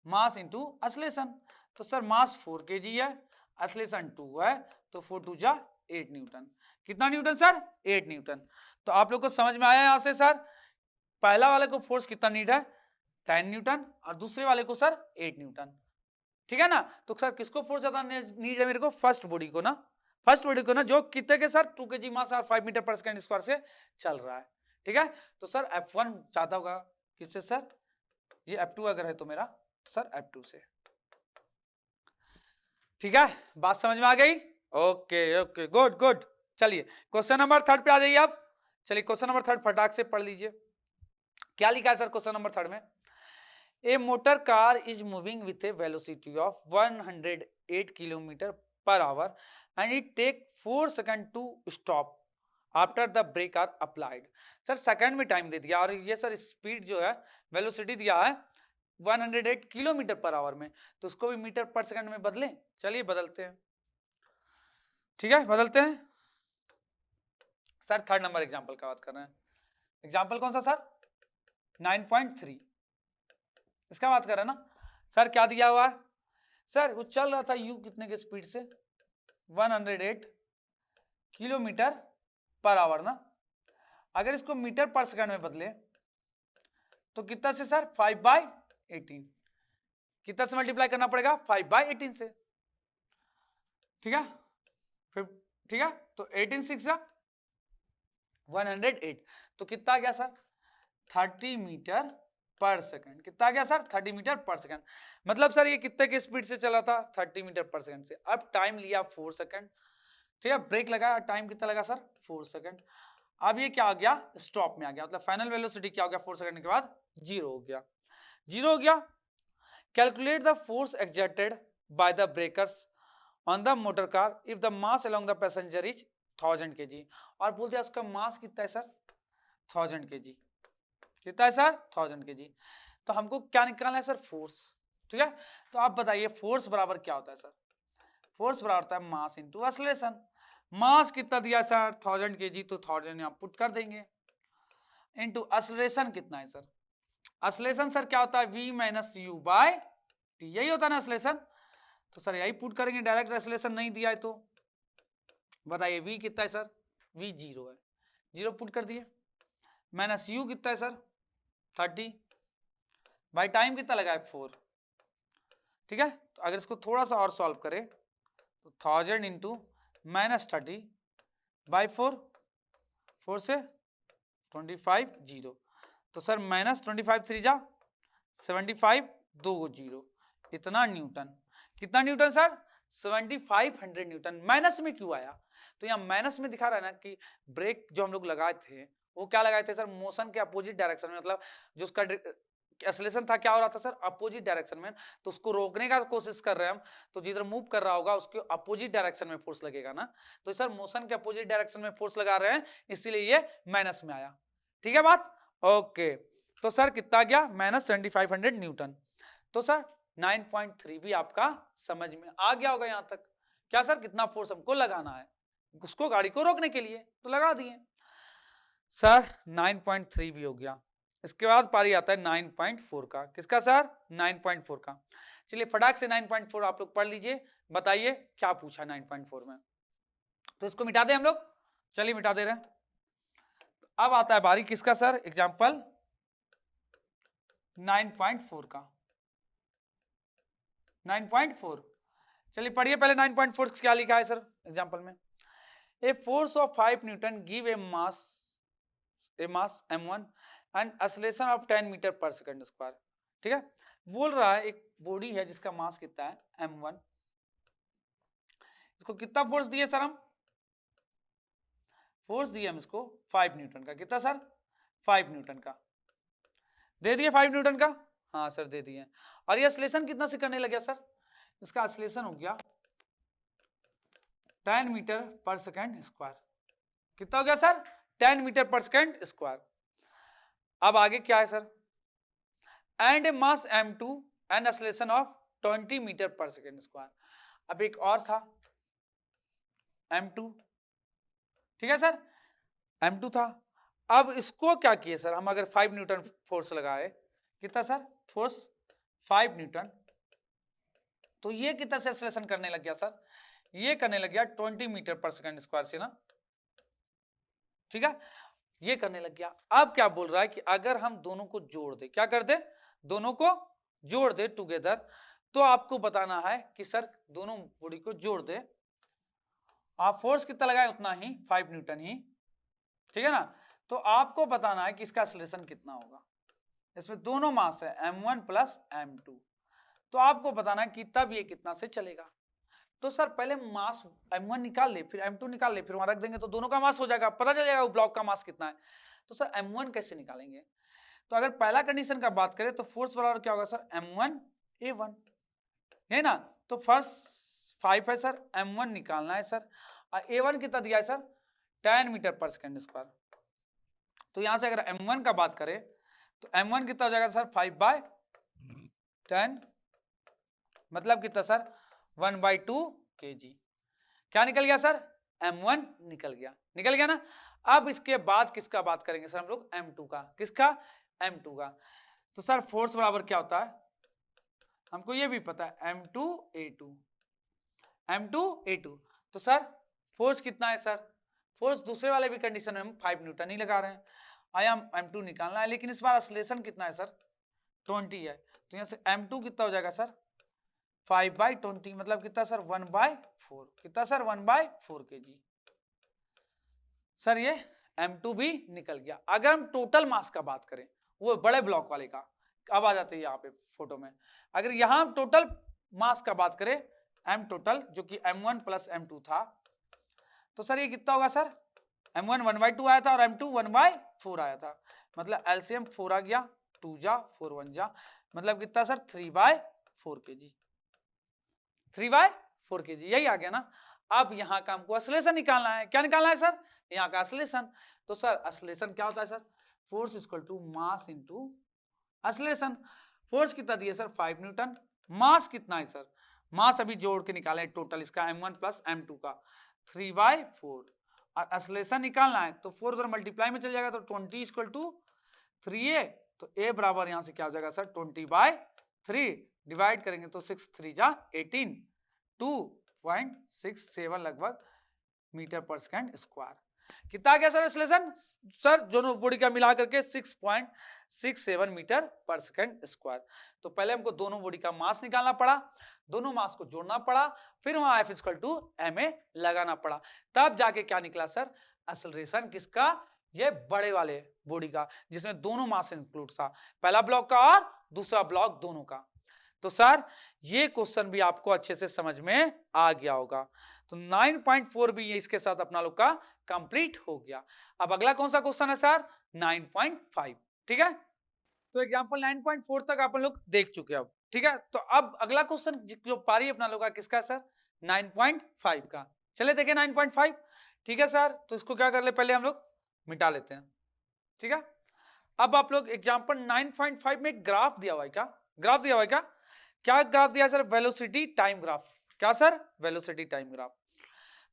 मास इंटू एक्सेलरेशन। तो सर मास 4 kg है, एक्सेलरेशन 2 है, तो 4 2 जा 8 न्यूटन। कितना न्यूटन सर, 8 न्यूटन। तो आप लोग को समझ में आया यहां से सर, पहला वाले को फोर्स कितना नीड है, 10 न्यूटन, और दूसरे वाले को सर 8 न्यूटन, ठीक है ना। तो सर किसको फोर्स ज्यादा नीड है मेरे को, फर्स्ट बॉडी को ना, फर्स्ट बॉडी को ना, जो कितने के सर 2 kg मास और 5 मीटर पर सेकंड स्क्वायर से चल रहा है, ठीक है। तो सर F1 चाहता होगा किससे सर, ये F2 अगर है तो मेरा, तो सर F2 से, ठीक है। बात समझ में आ गई, ओके ओके, गुड गुड। चलिए क्वेश्चन नंबर 3 पे आ जाइए आप। चलिए क्वेश्चन नंबर 3 फटाक से पढ़ लीजिए। क्या लिखा है सर क्वेश्चन नंबर 3 में, a motor car is moving with a velocity of 108 kilometre per hour and it take 4 second to stop after the brake are applied. Sir second में टाइम दे दिया, और ये सर स्पीड जो है, velocity दिया है 108 किलोमीटर पर आवर में, तो उसको भी मीटर पर सेकंड में बदलें। चलिए बदलते हैं, ठीक है, बदलते हैं। सर 3rd नंबर एग्जाम्पल का बात कर रहे हैं। एग्जाम्पल कौन सा सर, 9.3, इसका बात कर रहे हैं ना। सर क्या दिया हुआ है सर, वो चल रहा था यू कितने के स्पीड से, 108 किलोमीटर पर आवर ना। अगर इसको मीटर पर सेकंड में बदले तो कितना से सर, 5/18। कितना से मल्टीप्लाई करना पड़ेगा, 5/18 से, ठीक है। फिर ठीक है, तो 18 6 108, तो कितना आ गया सर, 30 मीटर पर सेकंड। कितना आ गया सर, 30 मीटर पर सेकंड। मतलब सर ये कितने की स्पीड से चला था, 30 मीटर पर सेकंड से। अब टाइम लिया 4 सेकंड, ठीक है, ब्रेक लगाया, टाइम कितना लगा सर, 4 सेकंड। अब ये क्या आ गया, स्टॉप में आ गया, मतलब फाइनल वेलोसिटी क्या हो गया, 4 सेकंड के बाद 0 हो गया, 0 हो गया। Calculate the force exerted by the breakers on the motor car if the mass along the passenger is 1000 kg। और बोल दिया उसका मास कितना है सर, 1000 kg। कितना है सर, 1000 kg। तो हमको क्या निकालना है सर, फोर्स, ठीक है। तो आप बताइए फोर्स बराबर क्या होता है सर, फोर्स बराबर होता है मास इंटू एक्सेलरेशन। मास कितना दिया सर, 1000 kg, तो 1000 यहाँ पुट कर देंगे, इंटू एक्सेलरेशन कितना है सर, एक्सेलरेशन सर क्या होता है, v minus U by T, यही होता है ना एक्सेलरेशन। तो सर यही पुट करेंगे, डायरेक्ट एक्सेलरेशन नहीं दिया है तो बताइए v कितना है सर, v 0 है, 0 पुट कर दिए, माइनस u कितना है सर 30, बाई टाइम कितना लगा है 4, ठीक है। तो अगर इसको थोड़ा सा और सॉल्व करें तो 1000 इंटू माइनस 30 बाई 4, 4 से 25 0, तो सर माइनस 25 3 जा 75 2 0, इतना न्यूटन। कितना न्यूटन सर, 7500 न्यूटन। माइनस में क्यों आया, तो यहाँ माइनस में दिखा रहा है ना कि ब्रेक जो हम लोग लगाए थे वो क्या लगाए थे सर, मोशन के अपोजिट डायरेक्शन में, मतलब जो उसका एक्सेलरेशन था क्या हो रहा था सर, अपोजिट डायरेक्शन में। तो उसको रोकने का कोशिश कर रहे हैं हम, तो जिधर मूव कर रहा होगा उसके अपोजिट डायरेक्शन में फोर्स लगेगा ना। तो सर मोशन के अपोजिट डायरेक्शन में फोर्स लगा रहे हैं, इसीलिए ये माइनस में आया, ठीक है बात, ओके। तो सर कितना गया, माइनस 7500 न्यूटन। तो सर 9.3 भी आपका समझ में आ गया होगा यहाँ तक। क्या सर, कितना फोर्स हमको लगाना है उसको गाड़ी को रोकने के लिए, तो लगा दिए सर। 9.3 भी हो गया। इसके बाद पारी आता है 9.4 का। किसका सर, 9.4 का। चलिए फटाक से 9.4 आप लोग पढ़ लीजिए, बताइए क्या पूछा 9.4 में। तो इसको मिटा दें हम लोग, चलिए मिटा दे रहे हैं। अब आता है बारी किसका सर, एग्जाम्पल 9.4 का। 9.4, चलिए पढ़िए पहले 9.4 क्या लिखा है सर एग्जाम्पल में। A force of 5 newton give a mass m1 and acceleration of 10 metre per second square, ठीक है। बोल रहा है एक बॉडी है जिसका मास कितना है m1, इसको कितना फोर्स दिए सर हम, फोर्स दिया हम इसको 5 न्यूटन का। कितना सर? 5 न्यूटन का दे दिए, 5 न्यूटन का। हाँ सर दे दिए। और ये एक्सीलरेशन कितना से करने लग गया सर? इसका एक्सीलरेशन हो गया 10 मीटर पर सेकेंड स्क्वायर। कितना हो गया sir? 10 metre per second square. अब आगे क्या है sir? And mass m2 and acceleration of 20 metre per second square. अब एक और था m2, ठीक है सर, m2 था। अब इसको क्या किए सर हम? अगर 5 न्यूटन फोर्स लगाए, कितना सर? फोर्स 5 न्यूटन, तो ये कितना से एक्सीलरेशन करने लग गया सर? ये करने लग गया 20 मीटर पर सेकेंड स्क्वायर से ना, ठीक है, ये करने लग गया। अब क्या बोल रहा है कि अगर हम दोनों को जोड़ दे, क्या कर दे? दोनों को जोड़ दे टुगेदर, तो आपको बताना है कि सर दोनों बॉडी को जोड़ दे, आप फोर्स कितना लगाए उतना ही, 5 न्यूटन ही, ठीक है ना। तो आपको बताना है कि इसका एक्सीलरेशन कितना होगा। इसमें दोनों मास है m1 प्लस m2, तो आपको बताना है कि तब ये कितना से चलेगा। तो सर पहले मास m1 निकाल ले, फिर m2 निकाल ले, फिर वहां रख देंगे तो दोनों का मास हो जाएगा, पता चल जाएगा वो ब्लॉक का मास कितना है। तो सर m1 कैसे निकालेंगे? तो अगर पहला कंडीशन का बात करें तो फोर्स बराबर क्या होगा सर? m1 a1 है ना। तो फर्स्ट 5 है सर, m1 निकालना है सर, और a1 कितना दिया है sir? 10 metre per second square. तो यहां से अगर m1 का बात करें तो m1 कितना हो जाएगा सर? 5/10, मतलब कितना सर? 1/2 kg। क्या निकल गया सर? m1 निकल गया, निकल गया ना। अब इसके बाद किसका बात करेंगे सर हम लोग? m2 का। किसका? m2 का। तो सर फोर्स बराबर क्या होता है? हमको ये भी पता है, m2a2, m2a2। तो सर फोर्स कितना है सर? फोर्स दूसरे वाले भी कंडीशन में हम 5 न्यूटन ही लगा रहे हैं, आया m2 निकालना है, लेकिन इस बार एक्सीलरेशन कितना है सर? 20 है। तो यहाँ से m2 कितना हो जाएगा सर? 5/20, मतलब कितना सर? 1/4। कितना सर? 1/4 kg। सर ये m2 भी निकल गया। अगर हम टोटल मास का बात करें, वो बड़े ब्लॉक वाले का, अब आ जाते हैं यहाँ पे फोटो में, अगर यहाँ टोटल मास का बात करें m टोटल, जो कि m1 प्लस m2 था, तो सर ये कितना होगा सर? m1 1/2 आया था और m2 1/4 आया था, मतलब एलसीएम 4 आ गया, 2 जा 4 1 जा, मतलब कितना सर? 3/4 kg। 3/4 kg, यही आ गया ना। अब यहाँ का हमको एक्सीलरेशन निकालना है। क्या निकालना है सर? यहाँ का एक्सीलरेशन। तो सर एक्सीलरेशन क्या होता है sir? Force equal to mass into acceleration. Force कितना दिया सर? 5 न्यूटन। मास कितना है सर? मास अभी जोड़ के निकाले टोटल इसका m1 प्लस m2 का 3/4, और एक्सीलरेशन निकालना है तो 4 उधर मल्टीप्लाई में चल जाएगा, तो 20 इक्वल टू 3a, तो a बराबर यहाँ से क्या हो जाएगा सर? 20/3, डिवाइड करेंगे तो 6 3 जा 18, 2.67 लगभग मीटर पर सेकेंड स्क्वायर। कितना आ गया सर एक्सीलरेशन? सर दोनों बॉडी का मिला करके 6.67 मीटर पर सेकेंड स्क्वायर। तो पहले हमको दोनों बॉडी का मास निकालना पड़ा, दोनों मास को जोड़ना पड़ा, फिर वहां F इक्वल टू ma लगाना पड़ा, तब जाके क्या निकला सर? एक्सीलरेशन किसका? ये बड़े वाले बॉडी का, जिसमें दोनों मास इंक्लूड था, पहला ब्लॉक का और दूसरा ब्लॉक दोनों का। तो सर ये क्वेश्चन भी आपको अच्छे से समझ में आ गया होगा। तो 9.4 भी ये इसके साथ अपना लोग का कंप्लीट हो गया। अब अगला कौन सा क्वेश्चन है सर? 9.5, ठीक है। तो एग्जांपल 9.4 तक आप लोग देख चुके हैं अब, ठीक है। तो अब अगला क्वेश्चन जो पारी अपना लोग का किसका सर? 9.5 का। चले देखें 9.5, ठीक है सर। तो इसको क्या कर ले, पहले हम लोग मिटा लेते हैं, ठीक है। अब आप लोग एग्जांपल 9.5 में ग्राफ दिया हुआ है, क्या ग्राफ दिया हुआ है? क्या ग्राफ दिया है सर? Velocity time graph. क्या सर? Velocity time graph.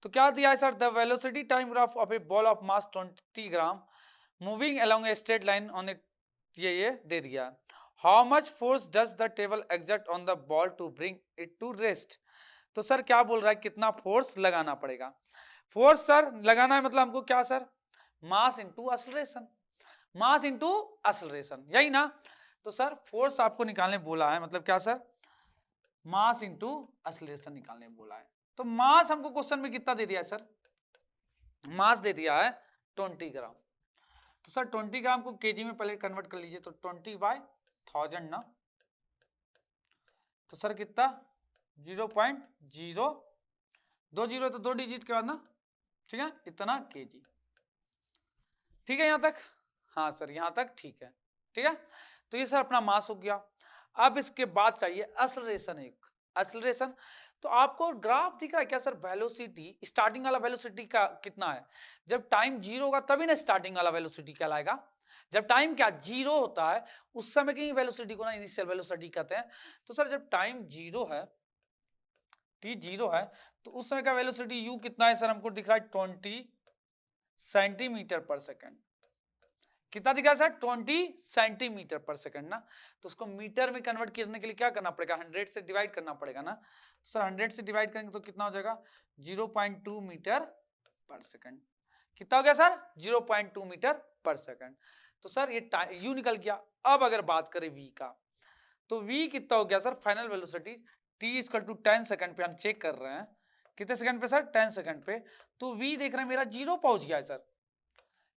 तो क्या दिया है sir? The velocity time graph of a ball of mass 20 gram moving along a straight line on a, ये दे दिया। How much force does the table exert on the ball to bring it to rest. तो sir क्या बोल रहा है? कितना force लगाना पड़ेगा? फोर्स सर लगाना है मतलब हमको क्या sir? Mass into acceleration, mass into acceleration, यही ना। तो सर फोर्स आपको निकालने बोला है, मतलब क्या सर? मास इंटू एक्सीलरेशन निकालने बोला है। तो मास हमको क्वेश्चन में कितना दे दिया है सर? मास दे दिया है 20 ग्राम। तो सर 20 ग्राम को केजी में पहले कन्वर्ट कर लीजिए, तो 20/1000 ना। तो सर कितना? 0.020, तो 2 डिजिट के बाद ना, ठीक है, इतना केजी। ठीक है यहाँ तक? हाँ सर यहाँ तक ठीक है। ठीक है, तो ये सर अपना मास हो गया। अब इसके बाद चाहिए एक्सेलरेशन। एक एक्सेलरेशन, तो आपको ग्राफ दिख रहा है क्या सर? वेलोसिटी, स्टार्टिंग वाला वेलोसिटी का कितना है? जब टाइम जीरो होगा तभी ना स्टार्टिंग वाला वेलोसिटी कहलाएगा। जब टाइम क्या जीरो होता है उस समय की वेलोसिटी को ना इनिशियल वेलोसिटी कहते हैं। तो सर जब टाइम जीरो है, टी जीरो है, तो उस समय का वेलोसिटी यू कितना है सर? हमको दिख रहा है 20 सेंटीमीटर पर सेकेंड। कितना दिखा सर? 20 सेंटीमीटर पर सेकंड ना। तो उसको मीटर में कन्वर्ट करने के लिए क्या करना पड़ेगा? 100 से डिवाइड करना पड़ेगा ना। तो सर 100 से डिवाइड करेंगे तो कितना हो जाएगा? 0.2 मीटर पर सेकंड। कितना हो गया सर? 0.2 metre per second. तो सर ये यू निकल गया। अब अगर बात करें वी का, तो वी कितना हो गया sir? Final velocity T equal to 10 second पे हम चेक कर रहे हैं। कितने सेकंड पे सर? 10 सेकंड पे। तो वी देख रहे हैं मेरा जीरो पहुंच गया है सर।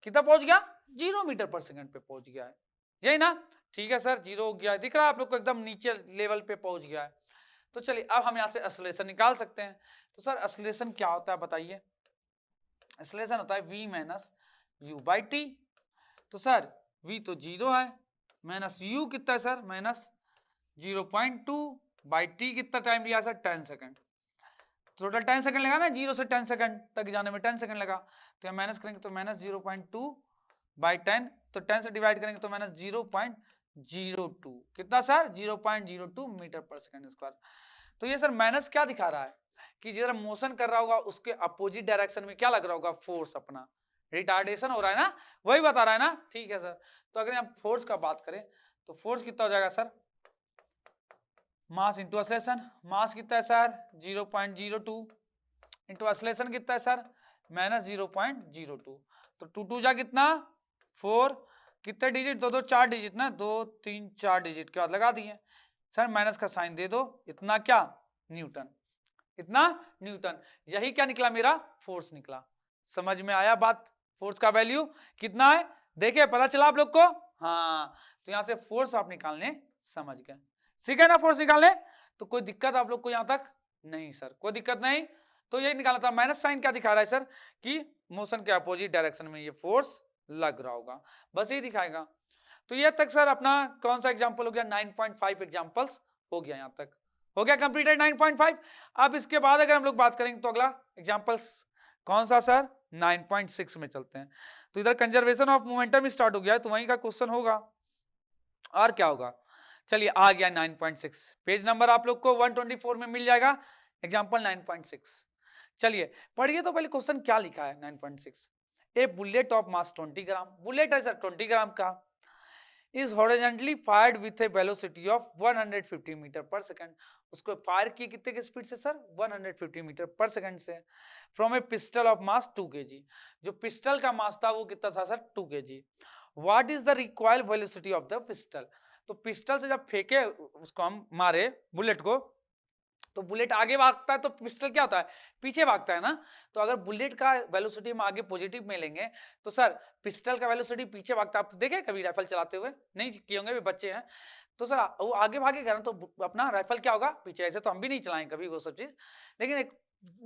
कितना पहुंच गया? 0 मीटर पर सेकंड पे पहुंच गया है, यही ना? ठीक है सर, जीरो हो गया है, दिख रहा है आप लोग को एकदम नीचे लेवल पे पहुंच गया है। तो चलिए अब हम यहाँ से एक्सेलरेशन निकाल सकते हैं। तो सर एक्सेलरेशन क्या होता है बताइए? एक्सेलरेशन होता है v minus U by T. तो सर v तो जीरो है, माइनस u कितना है सर? माइनस 0.2 बाई टी कितना टाइम लिया सर? 10 सेकंड। टोटल 10 सेकंड लगा ना, 0 से 10 सेकंड तक जाने में 10 सेकंड लगा। तो माइनस करेंगे तो माइनस 0.2 बाई 10, तो 10 से डिवाइड करेंगे तो माइनस 0.02 कितना sir? 0.02 metre per second square. तो ये सर माइनस क्या दिखा रहा है कि जिधर मोशन कर रहा होगा उसके अपोजिट डायरेक्शन में क्या लग रहा होगा? फोर्स, अपना रिटार्डेशन हो रहा है ना, वही बता रहा है ना। ठीक है सर, तो अगर हम फोर्स का बात करें तो फोर्स कितना हो जाएगा sir? Mass into acceleration. Mass कितना है सर? 0.02 इंटू एक्सेलरेशन कितना है सर? माइनस 0.02। तो 2 जा कितना? 4। कितने डिजिट? 2 2 4 डिजिट ना, 2 3 4 डिजिट के बाद लगा दिए सर। माइनस का साइन दे दो। इतना क्या? न्यूटन। इतना न्यूटन। यही क्या निकला? मेरा फोर्स निकला। समझ में आया बात? फोर्स का वैल्यू कितना है देखिए, पता चला आप लोग को? हाँ, तो यहां से फोर्स आप निकालने समझ गए, सीखे ना फोर्स निकालने। तो कोई दिक्कत आप लोग को यहां तक? नहीं सर, कोई दिक्कत नहीं। तो यही निकाला था। माइनस साइन क्या दिखा रहा है सर? कि मोशन के अपोजिट डायरेक्शन में ये फोर्स लग रहा होगा, बस यही दिखाएगा। तो ये तक सर अपना कौन सा एग्जांपल हो गया? 9.5 एग्जांपल्स हो गया, यहां तक हो गया कंप्लीटेड 9.5। अब इसके बाद अगर हम लोग बात करेंगे तो अगला एग्जांपल्स कौन सा सर? 9.6 में चलते हैं। तो इधर कंजर्वेशन ऑफ मोमेंटम स्टार्ट हो गया है, तो वहीं का क्वेश्चन होगा। और क्या होगा? चलिए आ गया 9.6, पेज नंबर आप लोग को 124 में मिल जाएगा, एग्जांपल 9.6। चलिए पढ़िए तो पहले क्वेश्चन क्या लिखा है 9.6। A bullet of mass 20 gram, bullet है सर 20 ग्राम का, is horizontally fired with a velocity of 150 metre per second. उसको फायर किए कितने की स्पीड से सर? 150 मीटर पर सेकंड से, from a pistol of mass 2 kg। जो पिस्टल का मास था वो कितना था sir? 2 kg। What is the required velocity of the pistol? तो पिस्टल से जब फेंके उसको, हम मारे बुलेट को, तो बुलेट आगे भागता है तो पिस्टल क्या होता है? पीछे भागता है ना। तो अगर बुलेट का वेलोसिटी हम आगे पॉजिटिव में लेंगे तो सर पिस्टल का वेलोसिटी पीछे भागता है। आप देखे कभी राइफल चलाते हुए? नहीं किए होंगे, भी बच्चे हैं। तो सर वो आगे भागेगा ना, तो अपना राइफल क्या होगा? पीछे। ऐसे तो हम भी नहीं चलाएं कभी वो सब चीज, लेकिन एक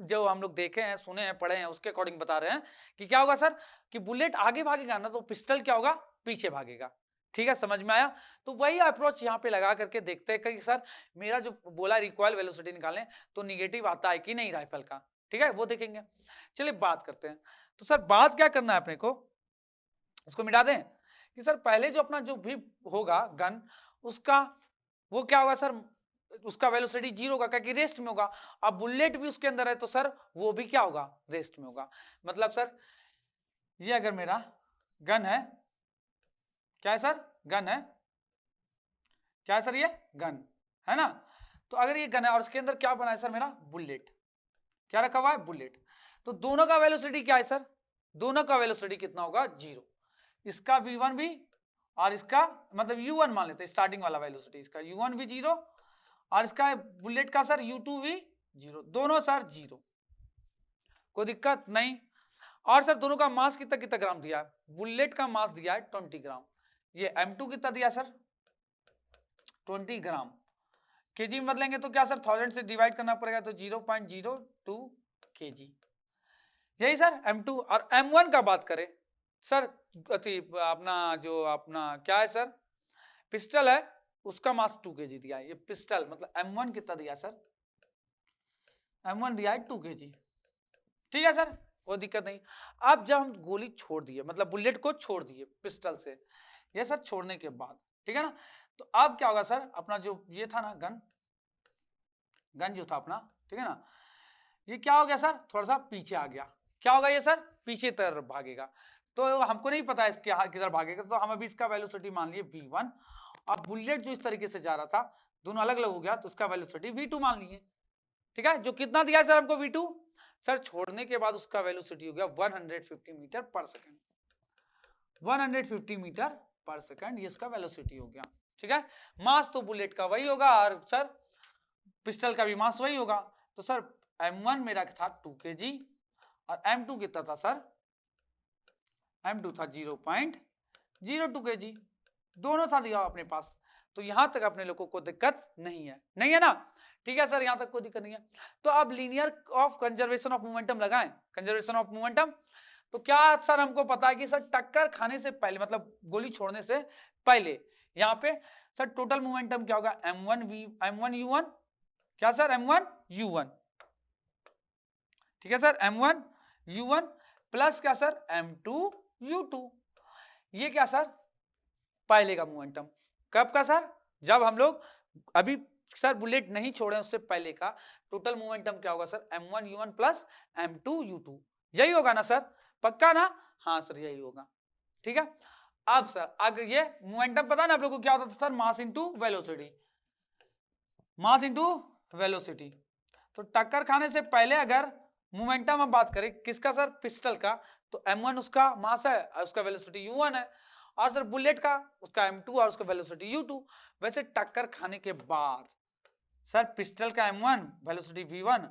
जो हम लोग देखे हैं, सुने हैं, पढ़े हैं, उसके अकॉर्डिंग बता रहे हैं कि क्या होगा सर? कि बुलेट आगे भागेगा ना तो पिस्टल क्या होगा? पीछे भागेगा। ठीक है, समझ में आया? तो वही अप्रोच यहाँ पे लगा करके देखते हैं कि सर मेरा जो बोला रिकॉइल वेलोसिटी निकालें तो निगेटिव आता है कि नहीं राइफल का। ठीक है, वो देखेंगे। चलिए बात करते हैं। तो सर बात क्या करना है अपने को? इसको मिटा दें कि सर पहले जो अपना जो भी होगा गन, उसका वो क्या होगा सर? उसका वेलोसिटी जीरो होगा, क्योंकि रेस्ट में होगा। अब बुलेट भी उसके अंदर है तो सर वो भी क्या होगा? रेस्ट में होगा। मतलब सर ये अगर मेरा गन है, क्या है सर? गन है। क्या है सर? ये गन है ना। तो अगर ये गन है और उसके अंदर क्या बना है सर? मेरा बुलेट। क्या रखा हुआ है? बुलेट। तो दोनों का वेलोसिटी क्या है सर? दोनों का वेलोसिटी कितना होगा? जीरो। इसका v1 भी और इसका मतलब u1 मान लेते हैं, स्टार्टिंग वाला वेलोसिटी इसका u1 भी जीरो और इसका बुलेट का सर u2 भी जीरो, दोनों सर जीरो, कोई दिक्कत नहीं। और सर दोनों का मास कितना कितना ग्राम दिया है? बुलेट का मास दिया है 20 ग्राम, ये m2 कितना दिया सर? 20 ग्राम। केजी में बदलेंगे तो क्या सर? 1000 से डिवाइड करना पड़ेगा, तो 0.02 kg, यही सर m2। और m1 का बात करें सर अति अपना जो अपना क्या है सर, पिस्टल है, उसका मास 2 kg दिया है। ये पिस्टल मतलब M1 कितना दिया सर, M1 दिया है 2 kg। ठीक है सर, कोई दिक्कत नहीं। अब जब हम गोली छोड़ दिए, मतलब बुलेट को छोड़ दिए पिस्टल से, ये सर छोड़ने के बाद, ठीक है ना, तो अब क्या होगा सर, अपना जो ये था ना गन जो था अपना, ठीक है ना, ये क्या हो गया सर, थोड़ा सा पीछे आ गया। क्या होगा ये सर, पीछे तरफ भागेगा। तो हमको नहीं पता इसके किधर भागेगा, तो हम अभी इसका वेलोसिटी मान लिए v1, और बुलेट जो इस तरीके से जा रहा था, दोनों अलग अलग हो गया, तो उसका वेलोसिटी v2 मान लिए। ठीक है, जो कितना दिया है सर हमको v2, सर छोड़ने के बाद उसका वेलोसिटी हो गया 150 metre per second, 150 metre per second, ये उसका वेलोसिटी हो गया। ठीक है, मास तो बुलेट का वही होगा, और सर पिस्टल का भी मास वही होगा। तो सर M1 मेरा था 2 kg, और M2 कितना था सर, M2 था 0.02 kg, दोनों था दिया अपने पास। तो यहां तक अपने लोगों को दिक्कत नहीं है, नहीं है ना। ठीक है सर, यहां तक कोई दिक्कत नहीं है। तो अब linear of conservation of momentum लगाएं, कंजर्वेशन ऑफ मोमेंटम। तो क्या सर हमको पता है कि सर टक्कर खाने से पहले, मतलब गोली छोड़ने से पहले, यहाँ पे सर टोटल मोमेंटम क्या होगा, M1 U1, क्या सर M1 U1, ठीक है सर, M1 U1 प्लस क्या सर M2 U2, ये क्या सर पहले का मोमेंटम। कब का सर, जब हम लोग अभी सर बुलेट नहीं छोड़े उससे पहले का टोटल मोमेंटम क्या होगा sir, M1 U1 plus M2 U2, यही होगा ना सर, पक्का ना, हाँ सर यही होगा। ठीक है, अब सर अगर ये मोमेंटम पता ना आप लोगों को क्या होता था sir, mass into velocity, mass into velocity. तो टक्कर खाने से पहले अगर मोमेंटम हम बात करें किसका सर, पिस्टल का, तो M1 उसका मास है और उसका वेलोसिटी U1 है, और सर बुलेट का उसका M2 और उसका वेलोसिटी U2। वैसे टक्कर खाने के बाद सर पिस्टल का M1 वेलोसिटी V1,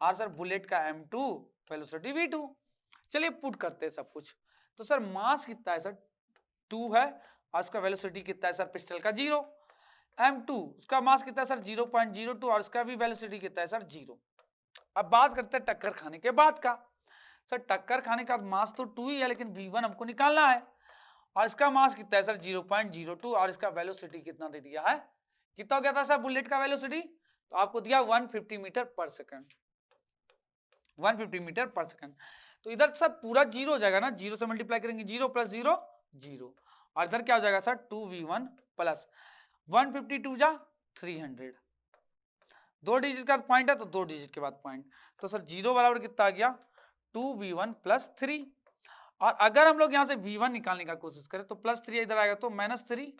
और सर बुलेट का M2 वेलोसिटी V2। चलिए पुट करते हैं सब कुछ। तो सर मास कितना है सर 2 है, और उसका वेलोसिटी कितना है सर पिस्टल का 0, M2 उसका मास कितना है सर 0.02, और उसका भी वेलोसिटी कितना है सर 0। अब बात करते हैं टक्कर खाने के बाद का। सर टक्कर खाने का मास तो 2 ही है, लेकिन V1 हमको निकालना है, और इसका मास कितना है सर 0.02, और इसका वेलोसिटी कितना दे दिया है, कितना हो गया था सर बुलेट का वेलोसिटी, तो आपको दिया 150 metre per second, 150 metre per second. तो इधर सर पूरा जीरो हो जाएगा ना, जीरो से मल्टीप्लाई करेंगे, 0 प्लस 0 0, और इधर क्या हो जाएगा सर 2V1 प्लस 152 जा 300, 2 डिजिट का पॉइंट है तो 2 डिजिट के बाद पॉइंट, तो सर 0 बराबर कितना आ गया 2V1 प्लस 3। और अगर हम लोग यहाँ से V1 निकालने का कोशिश करें तो प्लस 3 इधर आएगा तो -3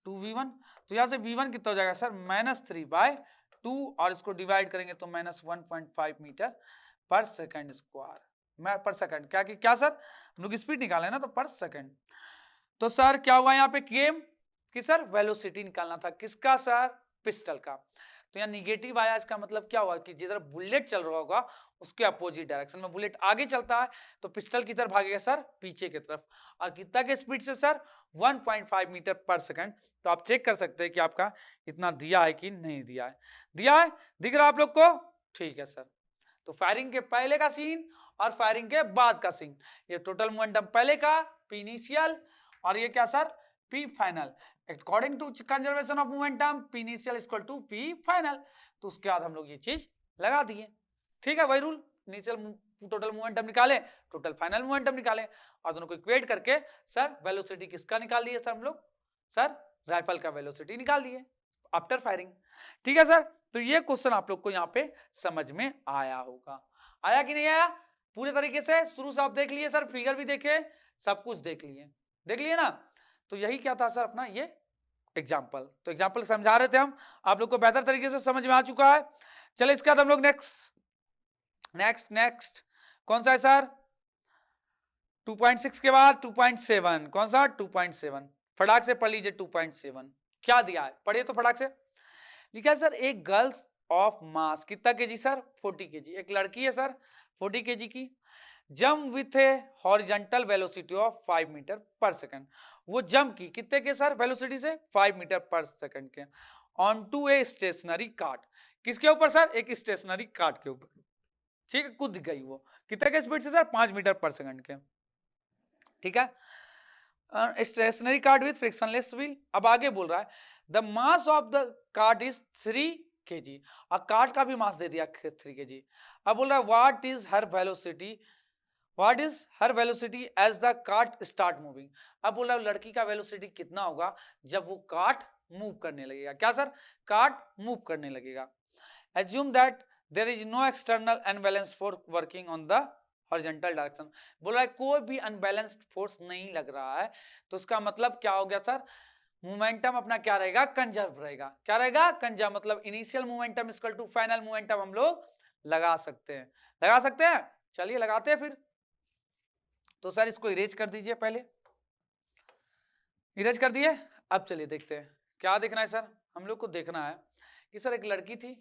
2V1, तो यहाँ से V1 कितना हो जाएगा सर -3/2, और इसको डिवाइड करेंगे तो -1.5 मीटर पर सेकंड स्क्वायर, मैं पर सेकंड क्या कि क्या सर हम लोग स्पीड निकाले ना, तो पर सेकंड। तो सर क्या हुआ यहाँ पे गेम कि सर वेलोसिटी निकालना था किसका सर, पिस्टल का। तो यहाँ निगेटिव आया, इसका मतलब क्या हुआ कि जिधर बुलेट चल रहा होगा उसके अपोजिट डायरेक्शन में बुलेट आगे चलता है, तो पिस्टल किधर भागेगा सर पीछे की तरफ, और कितना के स्पीड से सर 1.5 मीटर पर सेकंड। तो आप चेक कर सकते हैं कि आपका इतना दिया है कि नहीं दिया है, दिया है, दिख रहा है आप लोग को, ठीक है सर। तो फायरिंग के पहले का सीन और फायरिंग के बाद का सीन, ये टोटल मोमेंटम पहले का पी इनिशियल, और ये क्या sir P final, according to conservation of momentum P initial equal to P final. तो उसके बाद हम लोग ये चीज लगा दिए, ठीक है, वही रूल, इनिशियल टोटल मोमेंटम निकाले, टोटल फाइनल मोमेंटम निकाले, और दोनों को इक्वेट करके सर वेलोसिटी किसका निकाल दिए सर हम लोग, सर राइफल का वेलोसिटी निकाल दिए आफ्टर फायरिंग। ठीक है सर, तो ये क्वेश्चन आप लोग को यहाँ पे समझ में आया होगा, आया कि नहीं आया, पूरे तरीके से शुरू से आप देख लिए सर, फिगर भी देखे, सब कुछ देख लिए ना। तो यही क्या था सर अपना ये एग्जाम्पल, तो एग्जाम्पल समझा रहे थे हम, आप लोग को बेहतर तरीके से समझ में आ चुका है। चले इसके बाद हम लोग नेक्स्ट कौन सा है सर 2.6 के बाद 2.7, कौन सा 2.7, फटाक से पढ़ लीजिए 2.7 क्या दिया है, पढ़िए तो फटाक से। लिखा है सर एक गर्ल्स ऑफ मास कितना केजी सर 40 केजी, एक लड़की है सर 40 केजी की, jump with a horizontal velocity of 5 metre per second, वो जंप की कितने के सर वेलोसिटी से 5 मीटर पर सेकंड के, on to a stationary cart, किसके ऊपर सर एक स्टेशनरी कार्ट के ऊपर, ठीक है, कूद गई वो कितने के स्पीड से सर 5 मीटर पर सेकंड के, ठीक है। Stationary cart with frictionless wheel. अब आगे बोल रहा है the mass of the cart is 3 kg, और कार्ट का भी मास दे दिया 3 kg। अब बोल रहा है what is her velocity as the cart start moving. अब बोल रहा है लड़की का वेलोसिटी कितना होगा जब वो कार्ट मूव करने लगेगा। क्या सर? कार्ट मूव करने लगेगा। Assume that there is no external unbalanced force working on the horizontal direction. बोला है कोई भी अनबैलेंस्ड फोर्स नहीं लग रहा है, तो उसका मतलब क्या हो गया सर? मोमेंटम अपना क्या रहेगा? कंजर्व रहेगा। क्या रहेगा? कंजर्व। मतलब initial momentum equal to final momentum हम लोग लगा सकते हैं। लगा सकते हैं? चलिए लगाते हैं फिर। तो सर इसको इरेज कर दीजिए, पहले इरेज कर दिए। अब चलिए देखते हैं क्या देखना है सर। हम लोग को देखना है कि सर एक लड़की थी,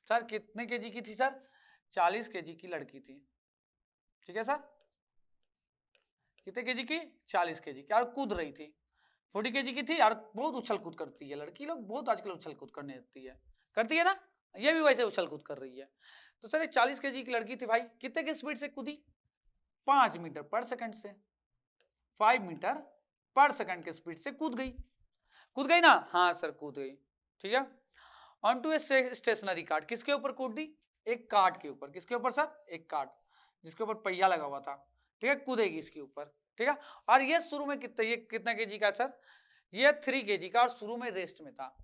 सर कितने केजी की थी सर? 40 केजी की लड़की थी। ठीक है सर, कितने केजी की? 40 केजी की, और कूद रही थी। 40 केजी की थी और बहुत उछल कूद करती है लड़की लोग, बहुत आजकल उछल कूद करने करती है ना, ये भी वैसे उछल कूद कर रही है। तो सर 40 केजी की लड़की थी भाई, कितने की स्पीड से कूदी? 5 मीटर पर सेकंड से, 5 मीटर पर सेकंड की स्पीड से कूद गई ना? हाँ सर कूद गई। ठीक है। On to a stationary cart, किसके ऊपर कूद दी? एक कार्ट के ऊपर। किसके ऊपर सर? एक कार्ट जिसके ऊपर पहिया लगा हुआ था। ठीक है, कूदेगी इसके ऊपर। ठीक है, और ये शुरू में ये कितना केजी का सर? ये 3 केजी का, और शुरू में रेस्ट में था।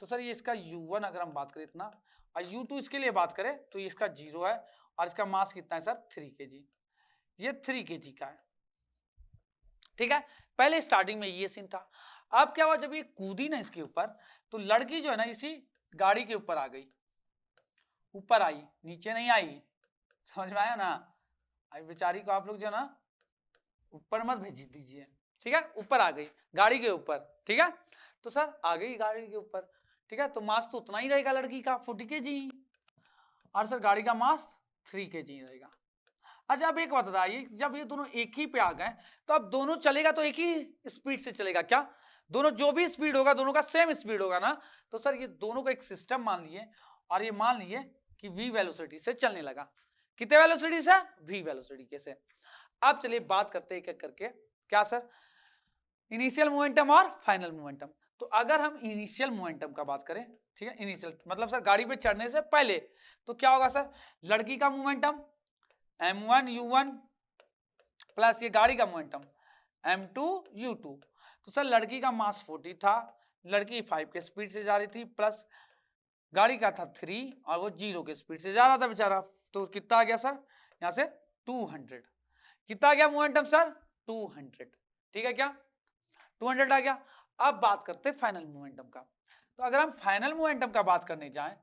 तो सर ये इसका U1 अगर हम बात करें इतना, और U2 इसके लिए बात करें तो इसका 0 है, और इसका मास कितना है सर? 3 केजी। ये 3 केजी का है। ठीक है, पहले स्टार्टिंग में ये सीन था। अब क्या हुआ, जब ये कूदी ना इसके ऊपर, तो लड़की जो है ना इसी गाड़ी के ऊपर आ गई, ऊपर आई, नीचे नहीं आई। समझ में आया ना? आई बेचारी को आप लोग जो ना ऊपर मत भेज दीजिए। ठीक है, ऊपर आ गई गाड़ी के ऊपर। ठीक है, तो सर आ गई गाड़ी के ऊपर। ठीक है, तो मास तो उतना ही रहेगा लड़की का 40 केजी, और सर गाड़ी का मास 3 केजी रहेगा। अच्छा अब एक बात बताइए, जब ये दोनों एक ही पे आ गए तो अब दोनों चलेगा तो एक ही स्पीड से चलेगा क्या? दोनों जो भी स्पीड होगा दोनों का सेम स्पीड होगा ना? तो सर ये दोनों का एक सिस्टम मान लिए, और ये मान लिए कि v वेलोसिटी से चलने लगा। कितने वेलोसिटी से? v वेलोसिटी के से। अब चलिए बात करते हैं एक एक करके। क्या सर? इनिशियल मोमेंटम और फाइनल मोमेंटम। तो अगर हम इनिशियल मोमेंटम का बात करें, ठीक है, इनिशियल मतलब सर गाड़ी पे चढ़ने से पहले, तो क्या होगा सर? लड़की का मोमेंटम m1 u1 प्लस ये गाड़ी का मोमेंटम m2 u2। तो सर लड़की का मास 40 था, लड़की 5 के स्पीड से जा रही थी, प्लस गाड़ी का था 3 और वो 0 के स्पीड से जा रहा था बेचारा। तो कितना आ गया सर? यहाँ से 200। कितना आ गया मोमेंटम सर? 200। ठीक है, क्या 200 आ गया? अब बात करते हैं फाइनल मोमेंटम का। तो अगर हम फाइनल मोमेंटम का बात करने जाएं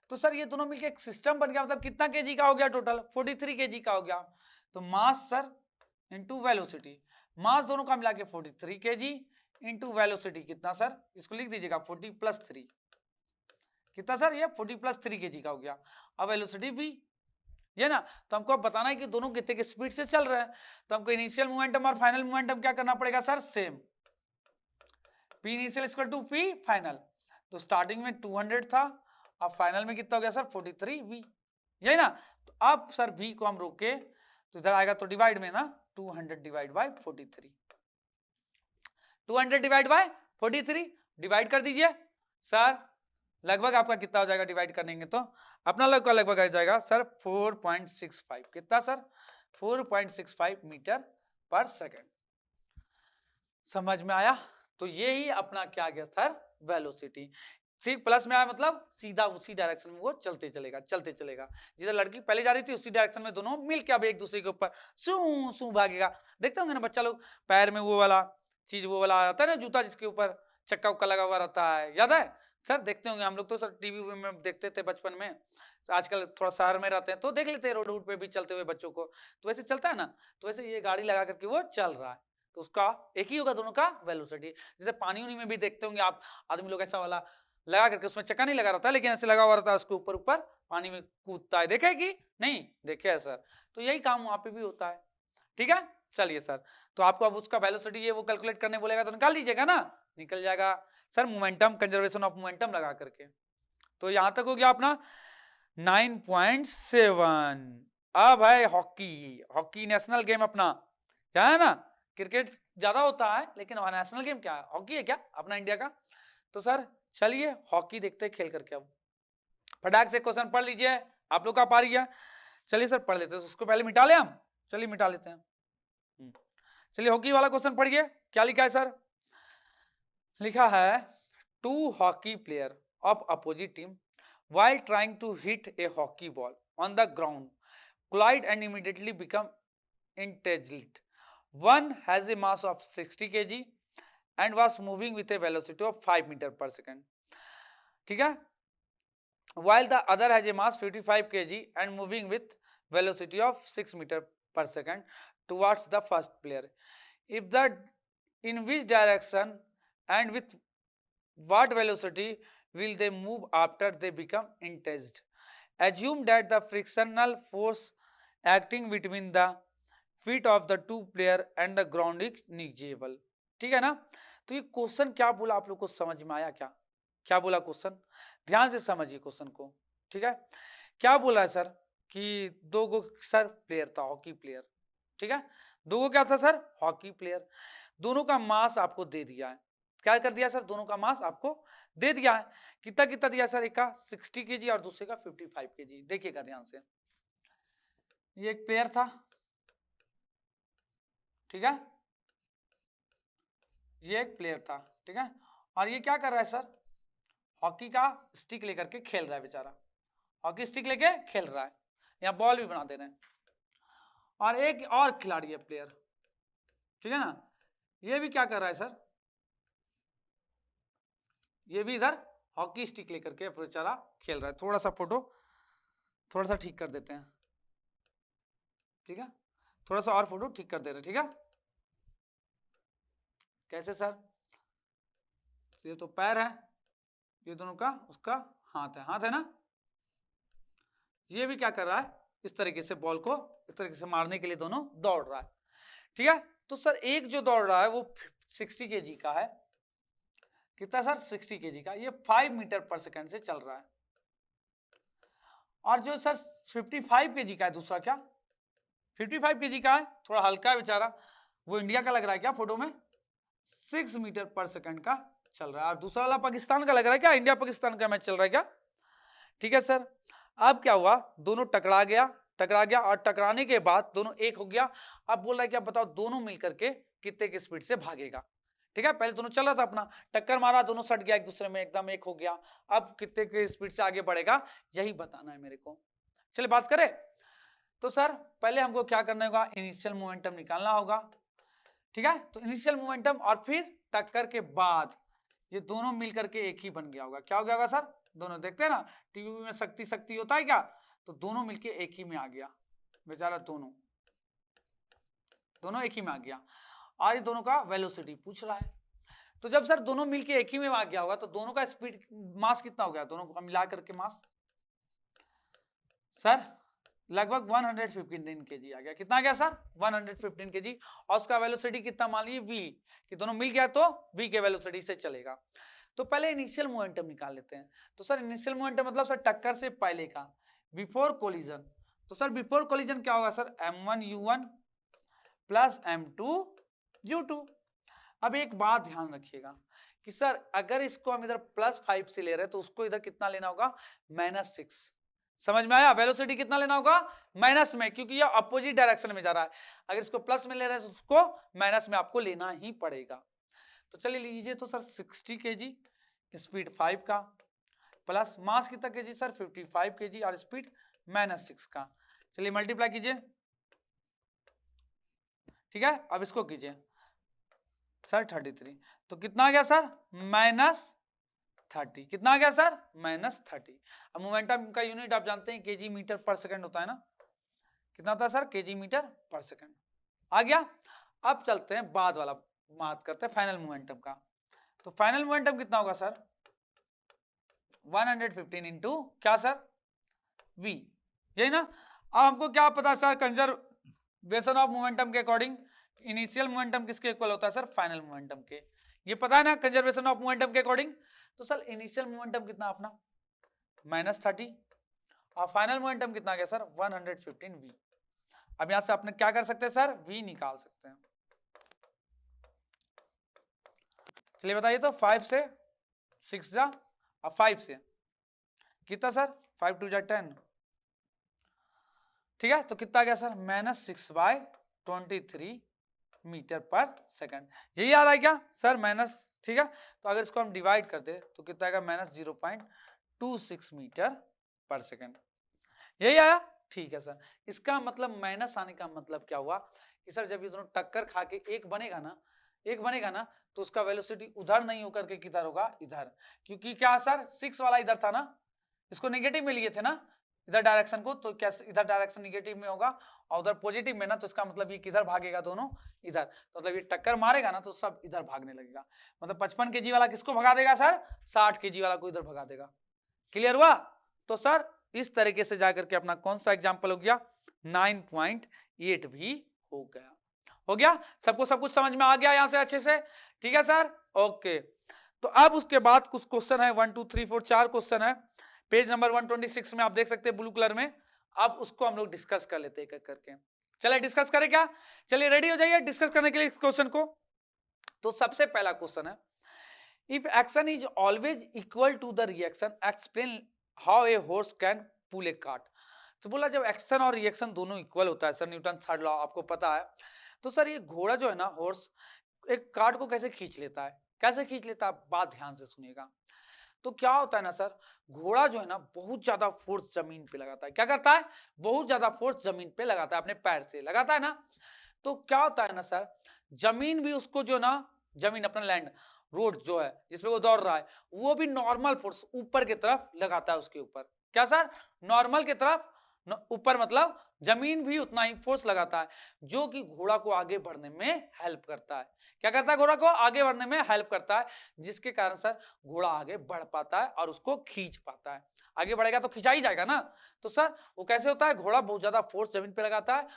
तो सर ये दोनों मिलकर एक सिस्टम बन गया। मतलब कितना केजी का हो गया टोटल? 43 केजी का हो गया। तो मास सर इंटू वेलोसिटी, मास दोनों का मिला के 43 केजी इंटू वेलोसिटी कितना सर? इसको लिख दीजिएगा 40 प्लस 3। कितना सर? ये 40 प्लस 3 केजी का हो गया। अब वेलोसिटी भी ये ना, तो हमको अब बताना है कि दोनों कितने की स्पीड से चल रहे हैं। तो हमको इनिशियल मोमेंटम और फाइनल मोमेंटम क्या करना पड़ेगा sir? Same, P initial equal to P final. तो स्टार्टिंग में 200 था, अब फाइनल में कितना हो गया सर? 43 v, यही ना? तो अब सर v को हम रोके तो इधर आएगा तो डिवाइड में ना, 200 divide by 43, 200 divide by 43 divide कर दीजिए सर। लगभग आपका कितना हो जाएगा डिवाइड करेंगे तो? अपना लगभग आ जाएगा सर 4.65। कितना सर? 4.65 metre per second. समझ में आया? तो ये ही अपना क्या गया सर? वेलोसिटी। सिर्फ प्लस में आया मतलब सीधा उसी डायरेक्शन में वो चलते चलेगा। जिधर लड़की पहले जा रही थी उसी डायरेक्शन में दोनों मिल के अब एक दूसरे के ऊपर सू सू भागेगा। देखते होंगे ना बच्चा लोग, पैर में वो वाला चीज, वो वाला आता है ना जूता जिसके ऊपर चक्का उक्का लगा हुआ रहता है, याद है सर? देखते होंगे हम लोग तो सर, टीवी में देखते थे बचपन में। आजकल थोड़ा शहर में रहते हैं तो देख लेते हैं रोड पे भी चलते हुए बच्चों को, तो वैसे चलता है ना, तो वैसे ये गाड़ी लगा करके वो चल रहा है। तो उसका एक ही होगा दोनों का वेलोसिटी। जैसे पानी उनी में भी देखते होंगे आप, आदमी लोग ऐसा वाला लगा करके, उसमें चक्का नहीं लगा रहता है लेकिन ऐसे लगा हुआ रहता है, उसके ऊपर ऊपर पानी में कूदता है। देखे कि नहीं देखे है सर? तो यही काम वहां पे भी होता है। ठीक है, चलिए सर, तो आपको अब उसका वेलोसिटी ये वो कैलकुलेट करने बोलेगा तो निकाल लीजिएगा ना, निकल जाएगा sir. Momentum, conservation of momentum लगा करके, तो यहां तक हो गया अपना 9.7। अब है हॉकी, हॉकी नेशनल गेम अपना, क्या है ना? क्रिकेट ज्यादा होता है, लेकिन नेशनल गेम क्या है, हॉकी है क्या अपना इंडिया का। तो सर चलिए हॉकी देखते हैं खेल करके। अब फटाक से क्वेश्चन पढ़ लीजिए, आप लोग का पार गया। चलिए सर पढ़ लेते हैं, उसको पहले मिटा ले हम, चलिए मिटा लेते हैं। चलिए हॉकी वाला क्वेश्चन पढ़िए, क्या लिखा है सर, लिखा है 2 hockey player of opposite team while trying to hit a hockey ball on the ground collide and immediately become entangled. One has a mass of 60 kg and was moving with a velocity of 5 meter per second. ठीक है, while the other has a mass 55 kg and moving with velocity of 6 meter per second towards the first player. If the in which direction and with what velocity will they move after they become entangled? Assume that the frictional force acting between the feet of the two player and the ground is negligible. ठीक है ना। तो ये question क्या बोला, आप लोग को समझ में आया क्या, क्या बोला क्वेश्चन, ध्यान से समझिए क्वेश्चन को। ठीक है, क्या बोला है सर कि 2 गो सर प्लेयर था, हॉकी प्लेयर। ठीक है, 2 गो क्या था सर, हॉकी प्लेयर। दोनों का मास आपको दे दिया है, क्या कर दिया सर, दोनों का मास आपको दे दिया है। कितना कितना दिया सर, एक का 60 केजी और दूसरे का 55 केजी। देखिएगा ध्यान से, ये एक प्लेयर था, ठीक है, ये एक प्लेयर था, ठीक है, और ये क्या कर रहा है सर, हॉकी का स्टिक लेकर के खेल रहा है बेचारा, हॉकी स्टिक लेके खेल रहा है, यहाँ बॉल भी बना दे रहे हैं। और एक और खिलाड़ी है प्लेयर, ठीक है ना, ये भी क्या कर रहा है सर, ये भी इधर हॉकी स्टिक लेकर के बेचारा खेल रहा है। थोड़ा सा फोटो थोड़ा सा ठीक कर देते हैं, ठीक है, थोड़ा सा और फोटो ठीक कर दे रहे हैं, ठीक है। कैसे सर, ये तो पैर है, ये दोनों का उसका हाथ है ना। ये भी क्या कर रहा है, इस तरीके से बॉल को इस तरीके से मारने के लिए दोनों दौड़ रहा है, ठीक है। तो सर एक जो दौड़ रहा है वो 60 केजी का है, कितना सर, 60 केजी का, ये 5 मीटर पर सेकंड से चल रहा है। और जो सर 55 केजी का है दूसरा, क्या 55 केजी का है, थोड़ा हल्का है बेचारा, वो इंडिया का लग रहा है क्या फोटो में, 6 मीटर पर सेकंड का चल रहा है। और दूसरा वाला पाकिस्तान का लग रहा है क्या, इंडिया पाकिस्तान का मैच चल रहा है क्या, ठीक है सर। अब क्या हुआ, दोनों टकरा गया और टकराने के बाद दोनों एक हो गया। अब बोल रहा है क्या, बताओ दोनों मिलकर के कितने की स्पीड से भागेगा। ठीक है, पहले दोनों चल रहा था अपना, टक्कर मारा, दोनों सट गया एक दूसरे में, एकदम एक हो गया। अब कितने की स्पीड से आगे बढ़ेगा, यही बताना है मेरे को। चलिए बात करें। तो सर पहले हमको क्या करना होगा, इनिशियल मोमेंटम निकालना होगा, ठीक है। तो इनिशियल मोमेंटम और फिर टक्कर के बाद ये दोनों मिलकर के एक ही बन गया होगा। क्या हो गया होगा सर, दोनों देखते हैं ना टीवी में शक्ति होता है क्या, तो दोनों मिलके एक ही में आ गया बेचारा, दोनों एक ही में आ गया। और ये दोनों का वेलोसिटी पूछ रहा है। तो जब सर दोनों मिलके एक ही में आ गया होगा तो दोनों का स्पीड मास कितना हो गया, दोनों को मिला करके मास सर लगभग 115 केजी आ गया। कितना आ गया सर, 115 केजी। और उसका वेलोसिटी कितना मान लीजिए v, कि दोनों मिल गया तो v के वेलोसिटी से चलेगा। तो पहले इनिशियल मोमेंटम निकाल लेते हैं। तो सर इनिशियल मोमेंटम मतलब सर टक्कर से पहले का, बिफोर कोलिजन। तो सर बिफोर कोलिजन क्या होगा सर, m1u1 प्लस m2u2। अब एक बात ध्यान रखिएगा कि सर अगर इसको हम इधर +5 से ले रहे हैं तो उसको इधर कितना लेना होगा, -6। समझ में आया, वेलोसिटी कितना लेना होगा, माइनस में, क्योंकि ये अपोजिट डायरेक्शन में जा रहा है। अगर इसको प्लस में ले रहे हैं तो उसको माइनस में आपको लेना ही पड़ेगा। तो चलिए लीजिए, तो सर 60 केजी, स्पीड 5 का, प्लस मास कितना केजी सर 55 केजी, और स्पीड -6 का। चलिए मल्टीप्लाई कीजिए, ठीक है। अब इसको कीजिए सर 33, तो कितना आ गया सर, -30। कितना आ गया सर, -30। अब मोमेंटम का यूनिट आप जानते हैं केजी मीटर पर सेकंड होता है ना, कितना होता है sir, KG metre per second आ गया। अब चलते हैं बाद वाला, बात करते हैं फाइनल मोमेंटम का। तो फाइनल मोमेंटम कितना होगा सर, 115 इंटू क्या सर, v, यही ना। अब हमको क्या पता सर, कंजर्वेशन ऑफ मोमेंटम के अकॉर्डिंग इनिशियल मोमेंटम किसके इक्वल होता है सर, फाइनल मोमेंटम के। ये पता है ना कंजर्वेशन ऑफ मोमेंटम के अकॉर्डिंग। तो सर इनिशियल मोमेंटम कितना अपना -30, और फाइनल मोमेंटम कितना गया सर 115 v। अब यहां से आपने क्या कर सकते हैं सर, v निकाल सकते हैं। चलिए बताइए तो 5 से 6 जा और 5 से कितना सर 5 2 जा 10, ठीक है। तो कितना आ गया सर -6/23 मीटर पर सेकंड, यही आ रहा है क्या सर माइनस, ठीक है। तो अगर इसको हम डिवाइड कर दे तो कितना आएगा -0.26 मीटर पर सेकंड, यही आया, ठीक है सर। इसका मतलब माइनस आने का मतलब क्या हुआ कि सर जब ये दोनों टक्कर खा के एक बनेगा ना तो उसका वेलोसिटी उधर नहीं होकर के किधर होगा, इधर, क्योंकि क्या सर 6 वाला इधर था ना, इसको नेगेटिव में लिए थे ना इधर डायरेक्शन को, तो क्या इधर डायरेक्शन नेगेटिव में होगा और उधर पॉजिटिव में ना, तो इसका मतलब ये किधर भागेगा, दोनों इधर, तो मतलब ये टक्कर मारेगा ना तो सब इधर भागने लगेगा। मतलब 55 kg वाला किसको भगा देगा सर, 60 kg वाला को इधर भगा देगा। क्लियर हुआ? तो सर इस तरीके से जाकर के अपना कौन सा एग्जाम्पल हो गया, 9.8 भी हो गया। सबको सब कुछ समझ में आ गया यहां से अच्छे से, ठीक है सर, ओके। तो अब उसके बाद कुछ क्वेश्चन है, 1 2 3 4 4 क्वेश्चन है, पेज नंबर 126 में आप देख सकते हैं ब्लू कलर में। अब उसको हम लोग डिस्कस कर लेते हैं एक एक करके। चलिए डिस्कस करें क्या, चलिए रेडी हो जाइए डिस्कस करने के लिए इस क्वेश्चन को। तो सबसे पहला क्वेश्चन है, if action is always equal to the reaction explain how a horse can pull a cart. तो बोला जब एक्शन और रिएक्शन दोनों इक्वल होता है सर, न्यूटन थर्ड लॉ आपको पता है, तो सर ये घोड़ा जो है ना, हॉर्स एक कार्ट को कैसे खींच लेता है, कैसे खींच लेता है, बात ध्यान से सुनिएगा। तो क्या होता है ना सर, घोड़ा जो है ना बहुत ज्यादा फोर्स जमीन पे लगाता है, क्या करता है, बहुत ज्यादा फोर्स जमीन पे लगाता है, अपने पैर से लगाता है ना। तो क्या होता है ना सर, जमीन भी उसको जो ना, जमीन अपना लैंड रोड जो है जिसपे वो दौड़ रहा है, वो भी नॉर्मल फोर्स ऊपर की तरफ लगाता है उसके ऊपर, क्या सर, नॉर्मल की तरफ ऊपर, मतलब जमीन भी उतना ही फोर्स लगाता है, जो कि घोड़ा को आगे बढ़ने में हेल्प करता है। क्या करता है, घोड़ा को आगे बढ़ने में हेल्प करता है, जिसके कारण सर घोड़ा आगे बढ़ पाता है और उसको खींच पाता है। आगे बढ़ेगा तो खिंचा ही जाएगा ना। तो सर वो कैसे होता है, घोड़ा बहुत ज्यादा फोर्स जमीन पे लगाता है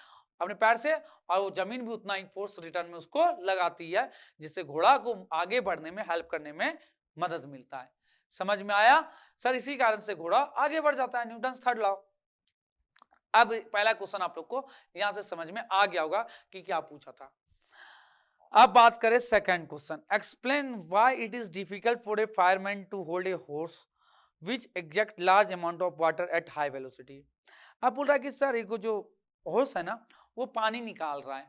अपने पैर से, और वो जमीन भी उतना ही फोर्स रिटर्न में उसको लगाती है, जिससे घोड़ा को आगे बढ़ने में हेल्प करने में मदद मिलता है। समझ में आया सर, इसी कारण से घोड़ा आगे बढ़ जाता है, न्यूटन थर्ड लॉ। अब पहला क्वेश्चन आप लोग को यहां से समझ में आ गया होगा कि क्या पूछा था। अब बात करें second question, explain why it is difficult for a fireman to hold a hose which ejects large amount of water at high velocity. अब बोल रहा है कि सर एक जो हॉर्स है ना, वो पानी निकाल रहा है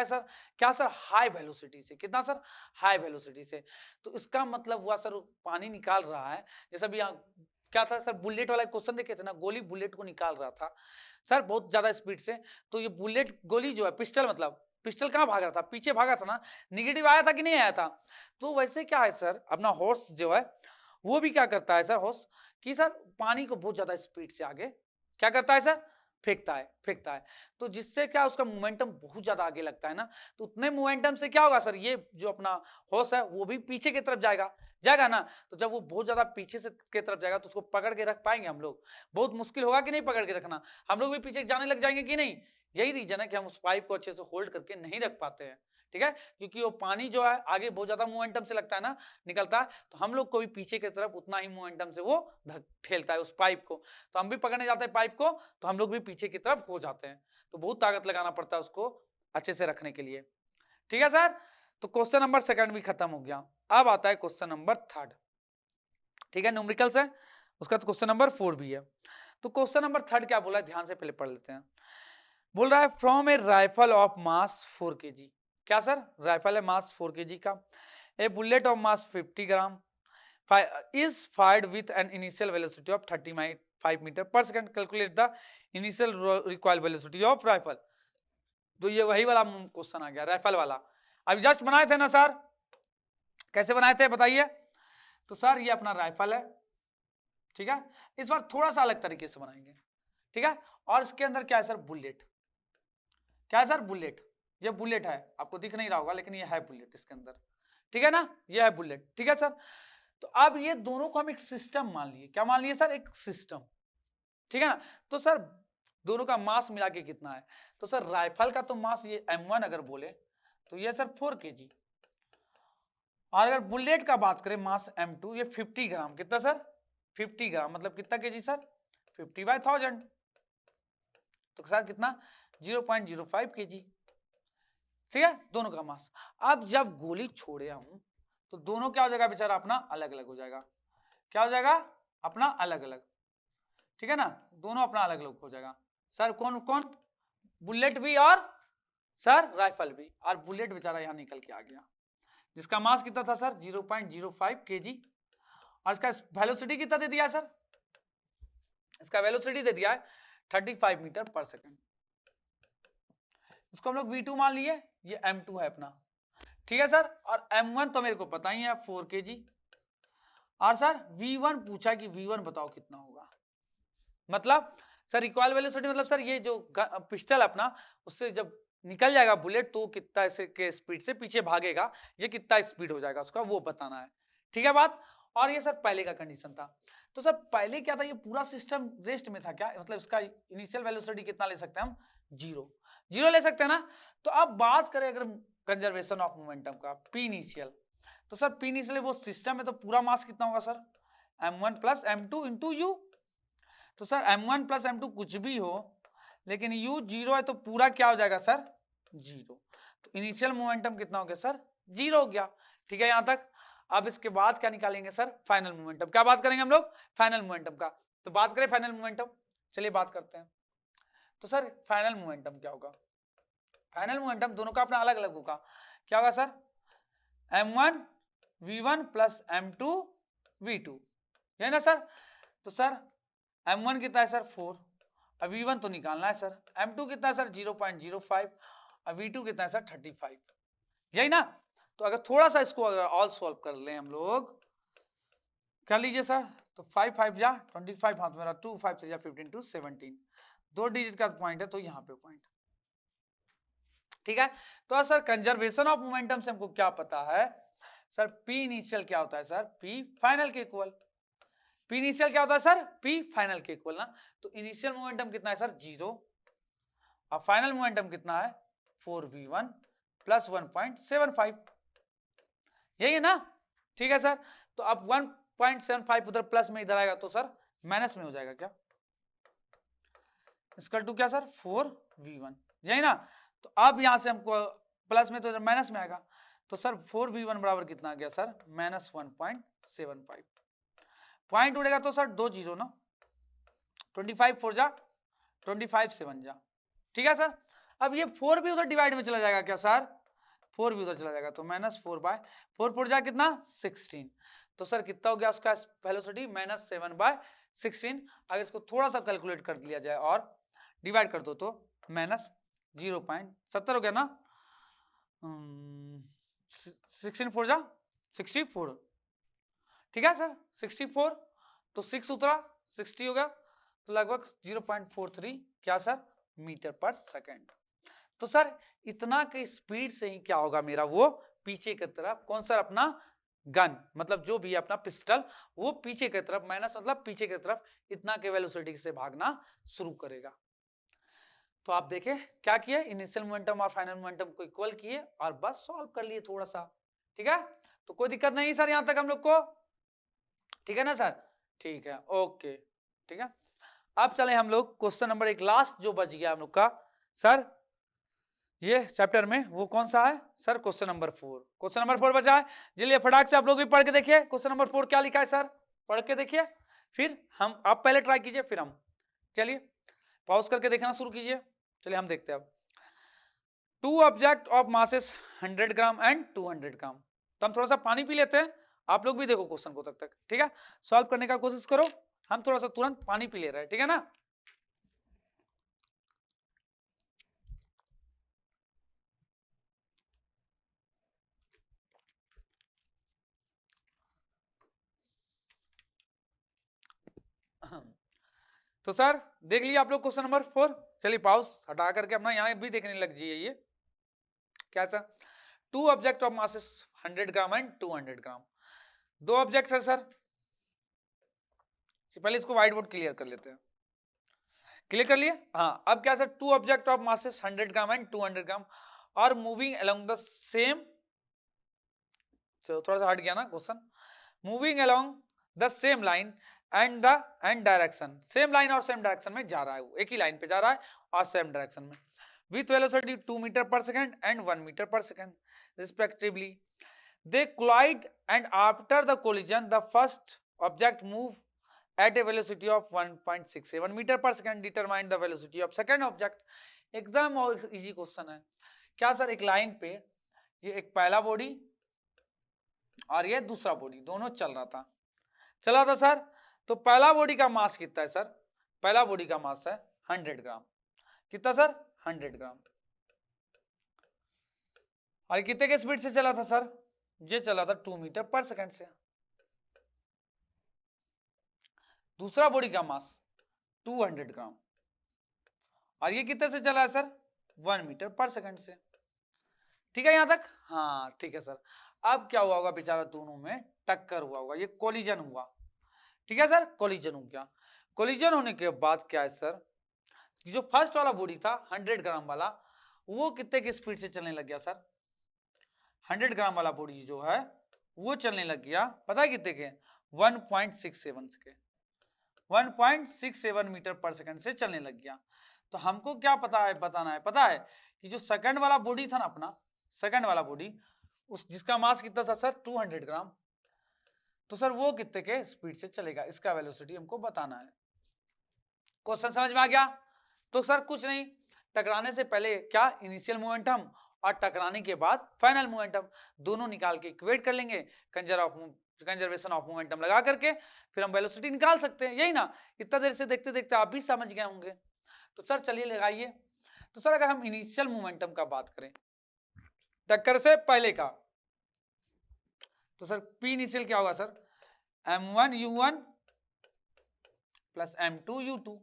सर, क्या सर, हाई वेलोसिटी से, कितना सर, हाई वेलोसिटी से। तो इसका मतलब हुआ सर पानी निकाल रहा है, जैसा भी यहाँ क्या था सर, बुलेट वाला क्वेश्चन देखे थे ना, गोली बुलेट को निकाल रहा था सर बहुत ज्यादा स्पीड से। तो ये बुलेट गोली जो है, पिस्टल, मतलब पिस्टल कहाँ भाग रहा था, पीछे भागा था ना, निगेटिव आया था कि नहीं आया था। तो वैसे क्या है सर, अपना हॉर्स जो है वो भी क्या करता है सर, हॉर्स कि सर पानी को बहुत ज्यादा स्पीड से आगे क्या करता है सर, फेंकता है। तो जिससे क्या उसका मोमेंटम बहुत ज्यादा आगे लगता है ना, तो उतने मोमेंटम से क्या होगा सर, ये जो अपना हॉर्स है वो भी पीछे की तरफ जाएगा ना। तो जब वो बहुत ज्यादा पीछे से के तरफ जाएगा तो उसको पकड़ के रख पाएंगे हम लोग, बहुत मुश्किल होगा कि नहीं पकड़ के रखना, हम लोग भी पीछे जाने लग जाएंगे कि नहीं। यही रीजन है कि हम उस पाइप को अच्छे से होल्ड करके नहीं रख पाते हैं, ठीक है, क्योंकि वो पानी जो है आगे बहुत ज्यादा मोमेंटम से लगता है ना, निकलता है, तो हम लोग को भी पीछे की तरफ उतना ही मोमेंटम से वो ठेलता है उस पाइप को। तो हम भी पकड़ने जाते हैं पाइप को, तो हम लोग भी पीछे की तरफ हो जाते हैं, तो बहुत ताकत लगाना पड़ता है उसको अच्छे से रखने के लिए, ठीक है सर। तो क्वेश्चन नंबर सेकंड भी खत्म हो गया। अब आता है क्वेश्चन नंबर थर्ड, ठीक है, न्यूमेरिकल्स है, उसका तो क्वेश्चन नंबर 4 भी है। तो क्वेश्चन नंबर थर्ड क्या बोला है, ध्यान से पहले पढ़ लेते हैं। बोल रहा है from a rifle of mass 4 kg, क्या सर, राइफल है मास 4 kg का, a bullet of mass 50 gram is fired with an initial velocity of 35 meter per second, calculate the initial recoil velocity of rifle। तो ये वही वाला question आ गया, rifle वाला, अभी जस्ट बनाए थे ना सर, कैसे बनाए थे बताइए। तो सर ये अपना राइफल है, ठीक है, इस बार थोड़ा सा अलग तरीके से बनाएंगे, ठीक है, और इसके अंदर क्या है सर, बुलेट, क्या है सर, बुलेट, ये बुलेट है, आपको दिख नहीं रहा होगा लेकिन ये है बुलेट इसके अंदर, ठीक है ना, ये है बुलेट, ठीक है सर। तो अब ये दोनों को हम एक सिस्टम मान लिए, क्या मान लिए सर, एक सिस्टम, ठीक है ना। तो सर दोनों का मास मिला के कितना है, तो सर राइफल का तो मास ये M1 अगर बोले तो ये सर 4 kg, और अगर बुलेट का बात करें मास M2 ये 50 ग्राम, कितना सर, 50 ग्राम, मतलब कितना केजी सर, 50/1000, तो सर कितना 0.05 kg, ठीक है, दोनों का मास। अब जब गोली छोड़े हूं तो दोनों क्या हो जाएगा बेचारा अपना अलग अलग हो जाएगा, क्या हो जाएगा अपना अलग अलग, ठीक है ना, दोनों अपना अलग अलग हो जाएगा। सर कौन कौन, बुलेट भी और सर राइफल भी, और बुलेट बेचारा यहाँ निकल के आ गया जिसका मास कितना था सर 0.05 kg, और इसका वेलोसिटी कितना दे दिया है सर, इसका वेलोसिटी दे दिया है 35 मीटर पर सेकंड। इसको हम लोग V2 मान लिए, ये M2 है अपना, ठीक है सर। और M1 तो मेरे को पता ही है 4 kg, और सर V1 पूछा कि V1 बताओ कितना होगा, मतलब सर रिकॉइल वेलोसिटी मतलब सर ये जो पिस्टल अपना उससे जब निकल जाएगा बुलेट तो कितना ऐसे के स्पीड से पीछे भागेगा, ये कितना स्पीड हो जाएगा उसका वो बताना है, ठीक है बात। और ये सर पहले का कंडीशन था, तो सर पहले क्या था, ये पूरा सिस्टम रेस्ट में था क्या, मतलब इसका इनिशियल वेलोसिटी कितना ले सकते हैं हम, जीरो ले सकते हैं ना। तो अब बात करें अगर कंजर्वेशन ऑफ मोमेंटम का, पी इनिशियल, तो सर पी इनिशियल वो सिस्टम है तो पूरा मास कितना होगा sir m1 plus m2 into you, तो सर m1 प्लस m2 कुछ भी हो लेकिन u जीरो है तो पूरा क्या हो जाएगा सर जीरो, तो इनिशियल मोमेंटम कितना हो गया सर जीरो हो गया, ठीक है यहाँ तक। अब इसके बाद क्या निकालेंगे सर फाइनल मोमेंटम, क्या बात करेंगे हम लोग फाइनल मोमेंटम का, तो बात करें फाइनल मोमेंटम, चलिए बात करते हैं। तो सर फाइनल मोमेंटम क्या होगा, फाइनल मोमेंटम दोनों का अपना अलग अलग होगा, क्या होगा sir m1 v1 plus m2 v2, है ना सर। तो सर m1 कितना है सर 4, अब v1 तो निकालना है सर, m2 कितना है सर 0.05, और v2 कितना है सर 35, यही ना। तो अगर थोड़ा सा इसको अगर ऑल सॉल्व कर लें हम लोग, कर लीजिए सर, तो 5 5 जा 25, हाथ मेरा 2 5 से जा 15 2 17, 2 डिजिट का पॉइंट है तो यहाँ पे पॉइंट, ठीक है। तो सर कंजर्वेशन ऑफ मोमेंटम से हमको क्या पता है सर, पी इनिशियल क्या होता है सर पी फाइनल के इक्वल, पी इनिशियल क्या होता है सर पी फाइनल के इक्वल ना, तो इनिशियल मोमेंटम कितना है सर 0, और फाइनल मोमेंटम कितना है 4v1 प्लस 1.75, यही है ना, ठीक है सर। तो अब 1.75 उधर प्लस में इधर आएगा तो सर माइनस में हो जाएगा क्या, इसका टू क्या सर 4v1, यही ना। तो अब यहां से हमको प्लस में तो इधर माइनस में आएगा, तो सर 4v1 बराबर कितना आ गया सर माइनस 1.75, पॉइंट उड़ेगा तो सर 2 जीरो ना, 25 4 जा 25 7 जा, ठीक है सर। अब ये 4 भी उधर डिवाइड में चला जाएगा क्या सर, 4 भी उधर चला जाएगा तो माइनस 4/4 जा कितना 16, तो सर कितना हो गया उसका वेलोसिटी माइनस 7/16। अगर इसको थोड़ा सा कैलकुलेट कर लिया जाए और डिवाइड कर दो तो माइनस 0.70 हो गया ना, 16 4 जा 64, ठीक है सर 64, तो 6 उतरा 60 हो गया, तो लगभग 0.43 क्या सर मीटर पर सेकंड। तो सर इतना के स्पीड से ही क्या होगा मेरा वो पीछे की तरफ, कौन सा अपना गन मतलब जो भी अपना पिस्टल वो पीछे की तरफ, माइनस मतलब पीछे की तरफ इतना के वेलोसिटी से भागना शुरू करेगा। तो आप देखें क्या किए, इनिशियल मोमेंटम और फाइनल मोमेंटम को इक्वल किए और बस सॉल्व कर लिए थोड़ा सा, ठीक है। तो कोई दिक्कत नहीं सर यहां तक हम लोग को, ठीक है ना सर, ठीक है ओके, ठीक है। अब चले हम लोग क्वेश्चन नंबर एक लास्ट जो बच गया हम लोग का सर ये चैप्टर में, वो कौन सा है sir question number 4, question number 4 बचा है, चलिए फटाक से आप लोग भी पढ़ के देखिए क्वेश्चन नंबर 4 क्या लिखा है सर, पढ़ के देखिए, फिर हम आप पहले ट्राई कीजिए फिर हम, चलिए पॉज करके देखना शुरू कीजिए, चलिए हम देखते हैं अब। 2 object of masses 100 gram and 200 ग्राम, तो हम थोड़ा सा पानी पी लेते हैं, आप लोग भी देखो क्वेश्चन को तब तक, ठीक है, सॉल्व करने का कोशिश करो, हम थोड़ा सा तुरंत पानी पी ले रहे हैं, ठीक है ना। तो सर देख लीजिए आप लोग क्वेश्चन नंबर 4, चलिए पॉज हटा करके अपना यहाँ भी देखने लग जाइए, ये क्या sir 2 object of masses 100 gram and 200 gram, 2 object है सर, पहले इसको व्हाइट बोर्ड क्लियर कर लेते हैं, क्लियर कर लिए, हाँ। अब क्या sir 2 object of masses 100 gram and 200 ग्राम और मूविंग अलोंग द सेम, चलो थोड़ा सा हट गया ना question, moving along the same line and direction, same line और सेम डायरेक्शन में जा रहा है, वो एक ही लाइन पे जा रहा है और सेम डायरेक्शन में, with velocity 2 metre per second and 1 metre per second respectively. They collide and after the collision the first object move at a velocity of 1.67 metre per second, determine the velocity of second object. एकदम easy question है। क्या sir, एक line पे ये एक पहला body और ये दूसरा बॉडी दोनों चला था सर। तो पहला बॉडी का मास कितना है सर? पहला बॉडी का मास है 100 ग्राम। कितना सर? 100 ग्राम। और कितने के स्पीड से चला था सर? ये चला था 2 मीटर पर सेकंड से। दूसरा बॉडी का मास 200 ग्राम और ये कितने से चला है सर? 1 मीटर पर सेकंड से। ठीक है यहां तक? हाँ ठीक है सर। अब क्या हुआ होगा बेचारा, दोनों में टक्कर हुआ होगा, ये कोलिजन हुआ। ठीक है सर, कोलिजन हो गया। कोलिजन होने के बाद क्या है सर, जो फर्स्ट वाला बॉडी था 100 ग्राम वाला, वो कितने की स्पीड से चलने लग गया सर? 100 ग्राम वाला बॉडी जो है वो चलने लग गया, पता है कितने के? 1.67 के, 1.67 मीटर पर सेकंड से चलने लग गया। तो हमको क्या बताना है, पता है कि जो सेकंड वाला बॉडी था ना अपना, सेकंड वाला बॉडी, उस जिसका मास कितना था सर? 200 ग्राम। तो सर वो कितने के स्पीड से चलेगा, इसका वेलोसिटी हमको बताना है। क्वेश्चन समझ में आ गया? तो सर कुछ नहीं, टकराने से पहले क्या इनिशियल मोमेंटम और टकराने के बाद फाइनल मोमेंटम दोनों निकाल के इक्वेट कर लेंगे, कंजर्वेशन ऑफ मोमेंटम लगा करके फिर हम वेलोसिटी निकाल सकते हैं। यही ना, इतना देर से देखते देखते आप भी समझ गए होंगे। तो सर चलिए लगाइए। तो सर अगर हम इनिशियल मोमेंटम का बात करें टक्कर से पहले का, तो सर पी इनिशियल क्या होगा sir? m1 u1 plus m2 u2।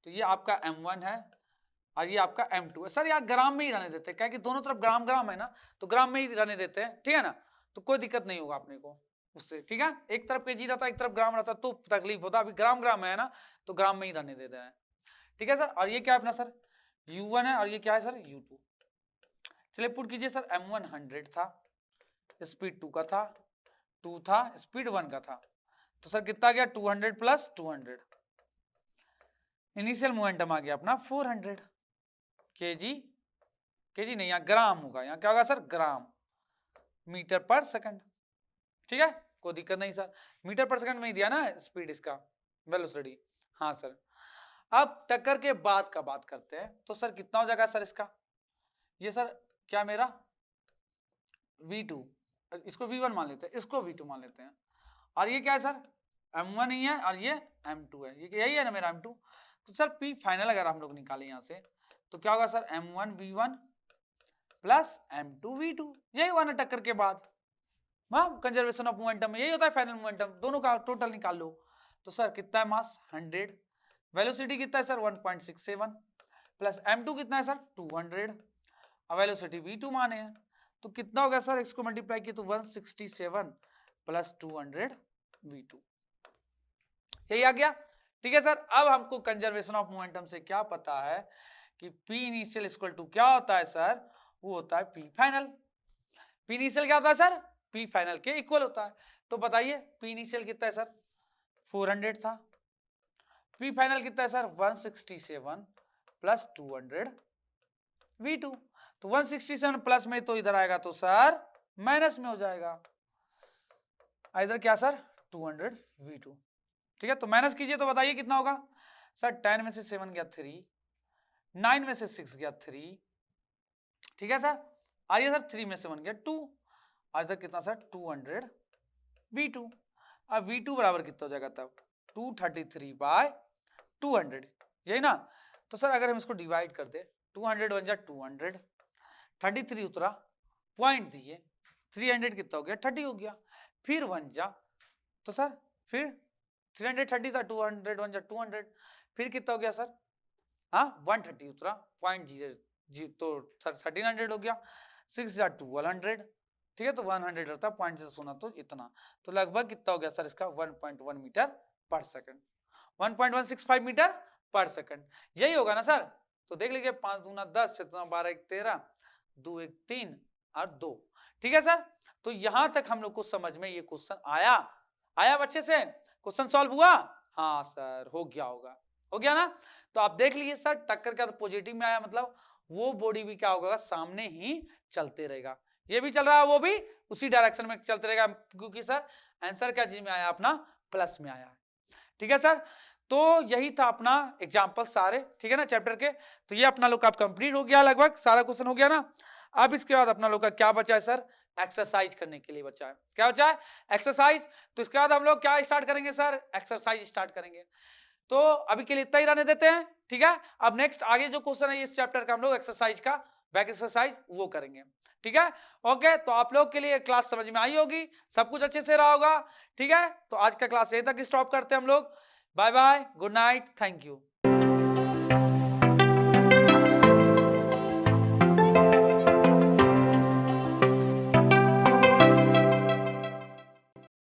तो ये आपका m1 है और ये आपका m2 है। सर यार ग्राम में ही रहने देते हैं, क्या कि दोनों तरफ ग्राम ग्राम है ना, तो ग्राम में ही रहने देते हैं। ठीक है ना, तो कोई दिक्कत नहीं होगा अपने को उससे। ठीक है, एक तरफ केजी रहता है एक तरफ ग्राम रहता है तो तकलीफ होता है। अभी ग्राम ग्राम है ना, तो ग्राम में ही रहने देते हैं। ठीक है सर, और ये क्या है अपना सर? u1 है और ये क्या है सर? u2। चलिए पुट कीजिए सर, m1 100 था, स्पीड 2 का था, 2 था, स्पीड 1 का था, तो सर कितना गया? 200 प्लस 200। इनिशियल मोमेंटम आ गया अपना 400 केजी, केजी नहीं, यहाँ ग्राम होगा, यहाँ क्या होगा सर? ग्राम मीटर पर सेकंड। ठीक है, कोई दिक्कत नहीं सर, मीटर पर सेकंड में ही दिया ना स्पीड इसका, वेलोसिटी। हाँ सर, अब टक्कर के बाद का बात करते हैं। तो सर कितना हो जाएगा सर इसका? ये सर क्या मेरा v2, इसको v1 मान लेते हैं, इसको v2 मान लेते हैं, और ये क्या है सर? m1 ही है और ये m2 है, ये यही है ना मेरा m2। तो सर p फाइनल अगर हम लोग निकालें यहाँ से तो क्या होगा sir? m1 v1 plus m2 v2। यही हुआ ना टक्कर के बाद, कंजर्वेशन ऑफ मोमेंटम में यही होता है फाइनल मोमेंटम, दोनों का टोटल निकाल लो। तो सर कितना है मास? 100, वेलोसिटी कितना है सर? 1.67 प्लस m2 कितना है सर? 200, और वेलोसिटी v2 माने हैं, तो कितना हो गया सर? इसको मल्टीप्लाई किया तो 167 प्लस 200 v2, यही आ गया। ठीक है सर, अब हमको कंजर्वेशन ऑफ मोमेंटम से क्या पता है कि p इनिशियल इक्वल टू क्या होता है सर? वो होता है p फाइनल। p इनिशियल क्या होता है सर? p फाइनल के इक्वल होता है। तो बताइए p इनिशियल कितना है सर? 400 था, p फाइनल कितना है सर? 167 plus 200 v2। तो 167 प्लस में तो इधर आएगा तो सर माइनस में हो जाएगा, इधर क्या सर? 200 v2। ठीक है, तो माइनस कीजिए तो बताइए कितना होगा सर? 10 में से 7 गया 3, 9 में से 6 गया 3। ठीक है सर, और ये सर 3 में से 1 गया 2, और इधर कितना सर? 200 v2। अब v2 बराबर कितना हो जाएगा तब? 233 बाय 200, यही ना। तो सर अगर हम इसको डिवाइड कर दे, 200 1 जा 200, 33 उतरा, पॉइंट दिए, 300 कितना हो गया? 30 हो गया, फिर 1 जा, तो सर फिर 330 था, 200 1 जा 200, फिर कितना हो गया सर? हाँ 130 उतरा, पॉइंट जी तो सर 1300 हो गया, 6 जा 1200। ठीक है, तो 100 रहता, पॉइंट से सुना तो इतना, तो लगभग कितना हो गया सर इसका? 1.1 metre per second, 1.165 metre per second, यही होगा ना सर। तो देख लीजिए, 5 दूना 10, 6 12 1 13, 2 1 3 और 2। ठीक है सर, तो यहां तक हम लोग को समझ में ये क्वेश्चन आया बच्चे से? क्वेश्चन सॉल्व हुआ? हाँ सर हो गया होगा, हो गया ना। तो आप देख लीजिए सर, टक्कर का तो पॉजिटिव में आया, मतलब वो बॉडी भी क्या होगा? सामने ही चलते रहेगा, ये भी चल रहा है वो भी उसी डायरेक्शन में चलते रहेगा, क्योंकि सर आंसर क्या चीज में आया अपना, प्लस में आया। ठीक है सर, तो यही था अपना एग्जाम्पल सारे, ठीक है ना, चैप्टर के। तो ये अपना लोग का कंप्लीट हो गया, लगभग सारा क्वेश्चन हो गया ना। अब इसके बाद अपना लोग का क्या बचा है सर, एक्सरसाइज करने के लिए बचा है। क्या बचा है, एक्सरसाइज। तो इसके बाद हम लोग क्या स्टार्ट करेंगे सर, एक्सरसाइज स्टार्ट करेंगे। तो अभी के लिए इतना ही रहने देते हैं, ठीक है। अब नेक्स्ट आगे जो क्वेश्चन है इस चैप्टर का, हम लोग एक्सरसाइज का बैक एक्सरसाइज वो करेंगे, ठीक है। ओके, तो आप लोग के लिए क्लास समझ में आई होगी, सब कुछ अच्छे से रहा होगा, ठीक है। तो आज का क्लास यहीं तक स्टॉप करते हैं हम लोग। Bye bye, good night, thank you.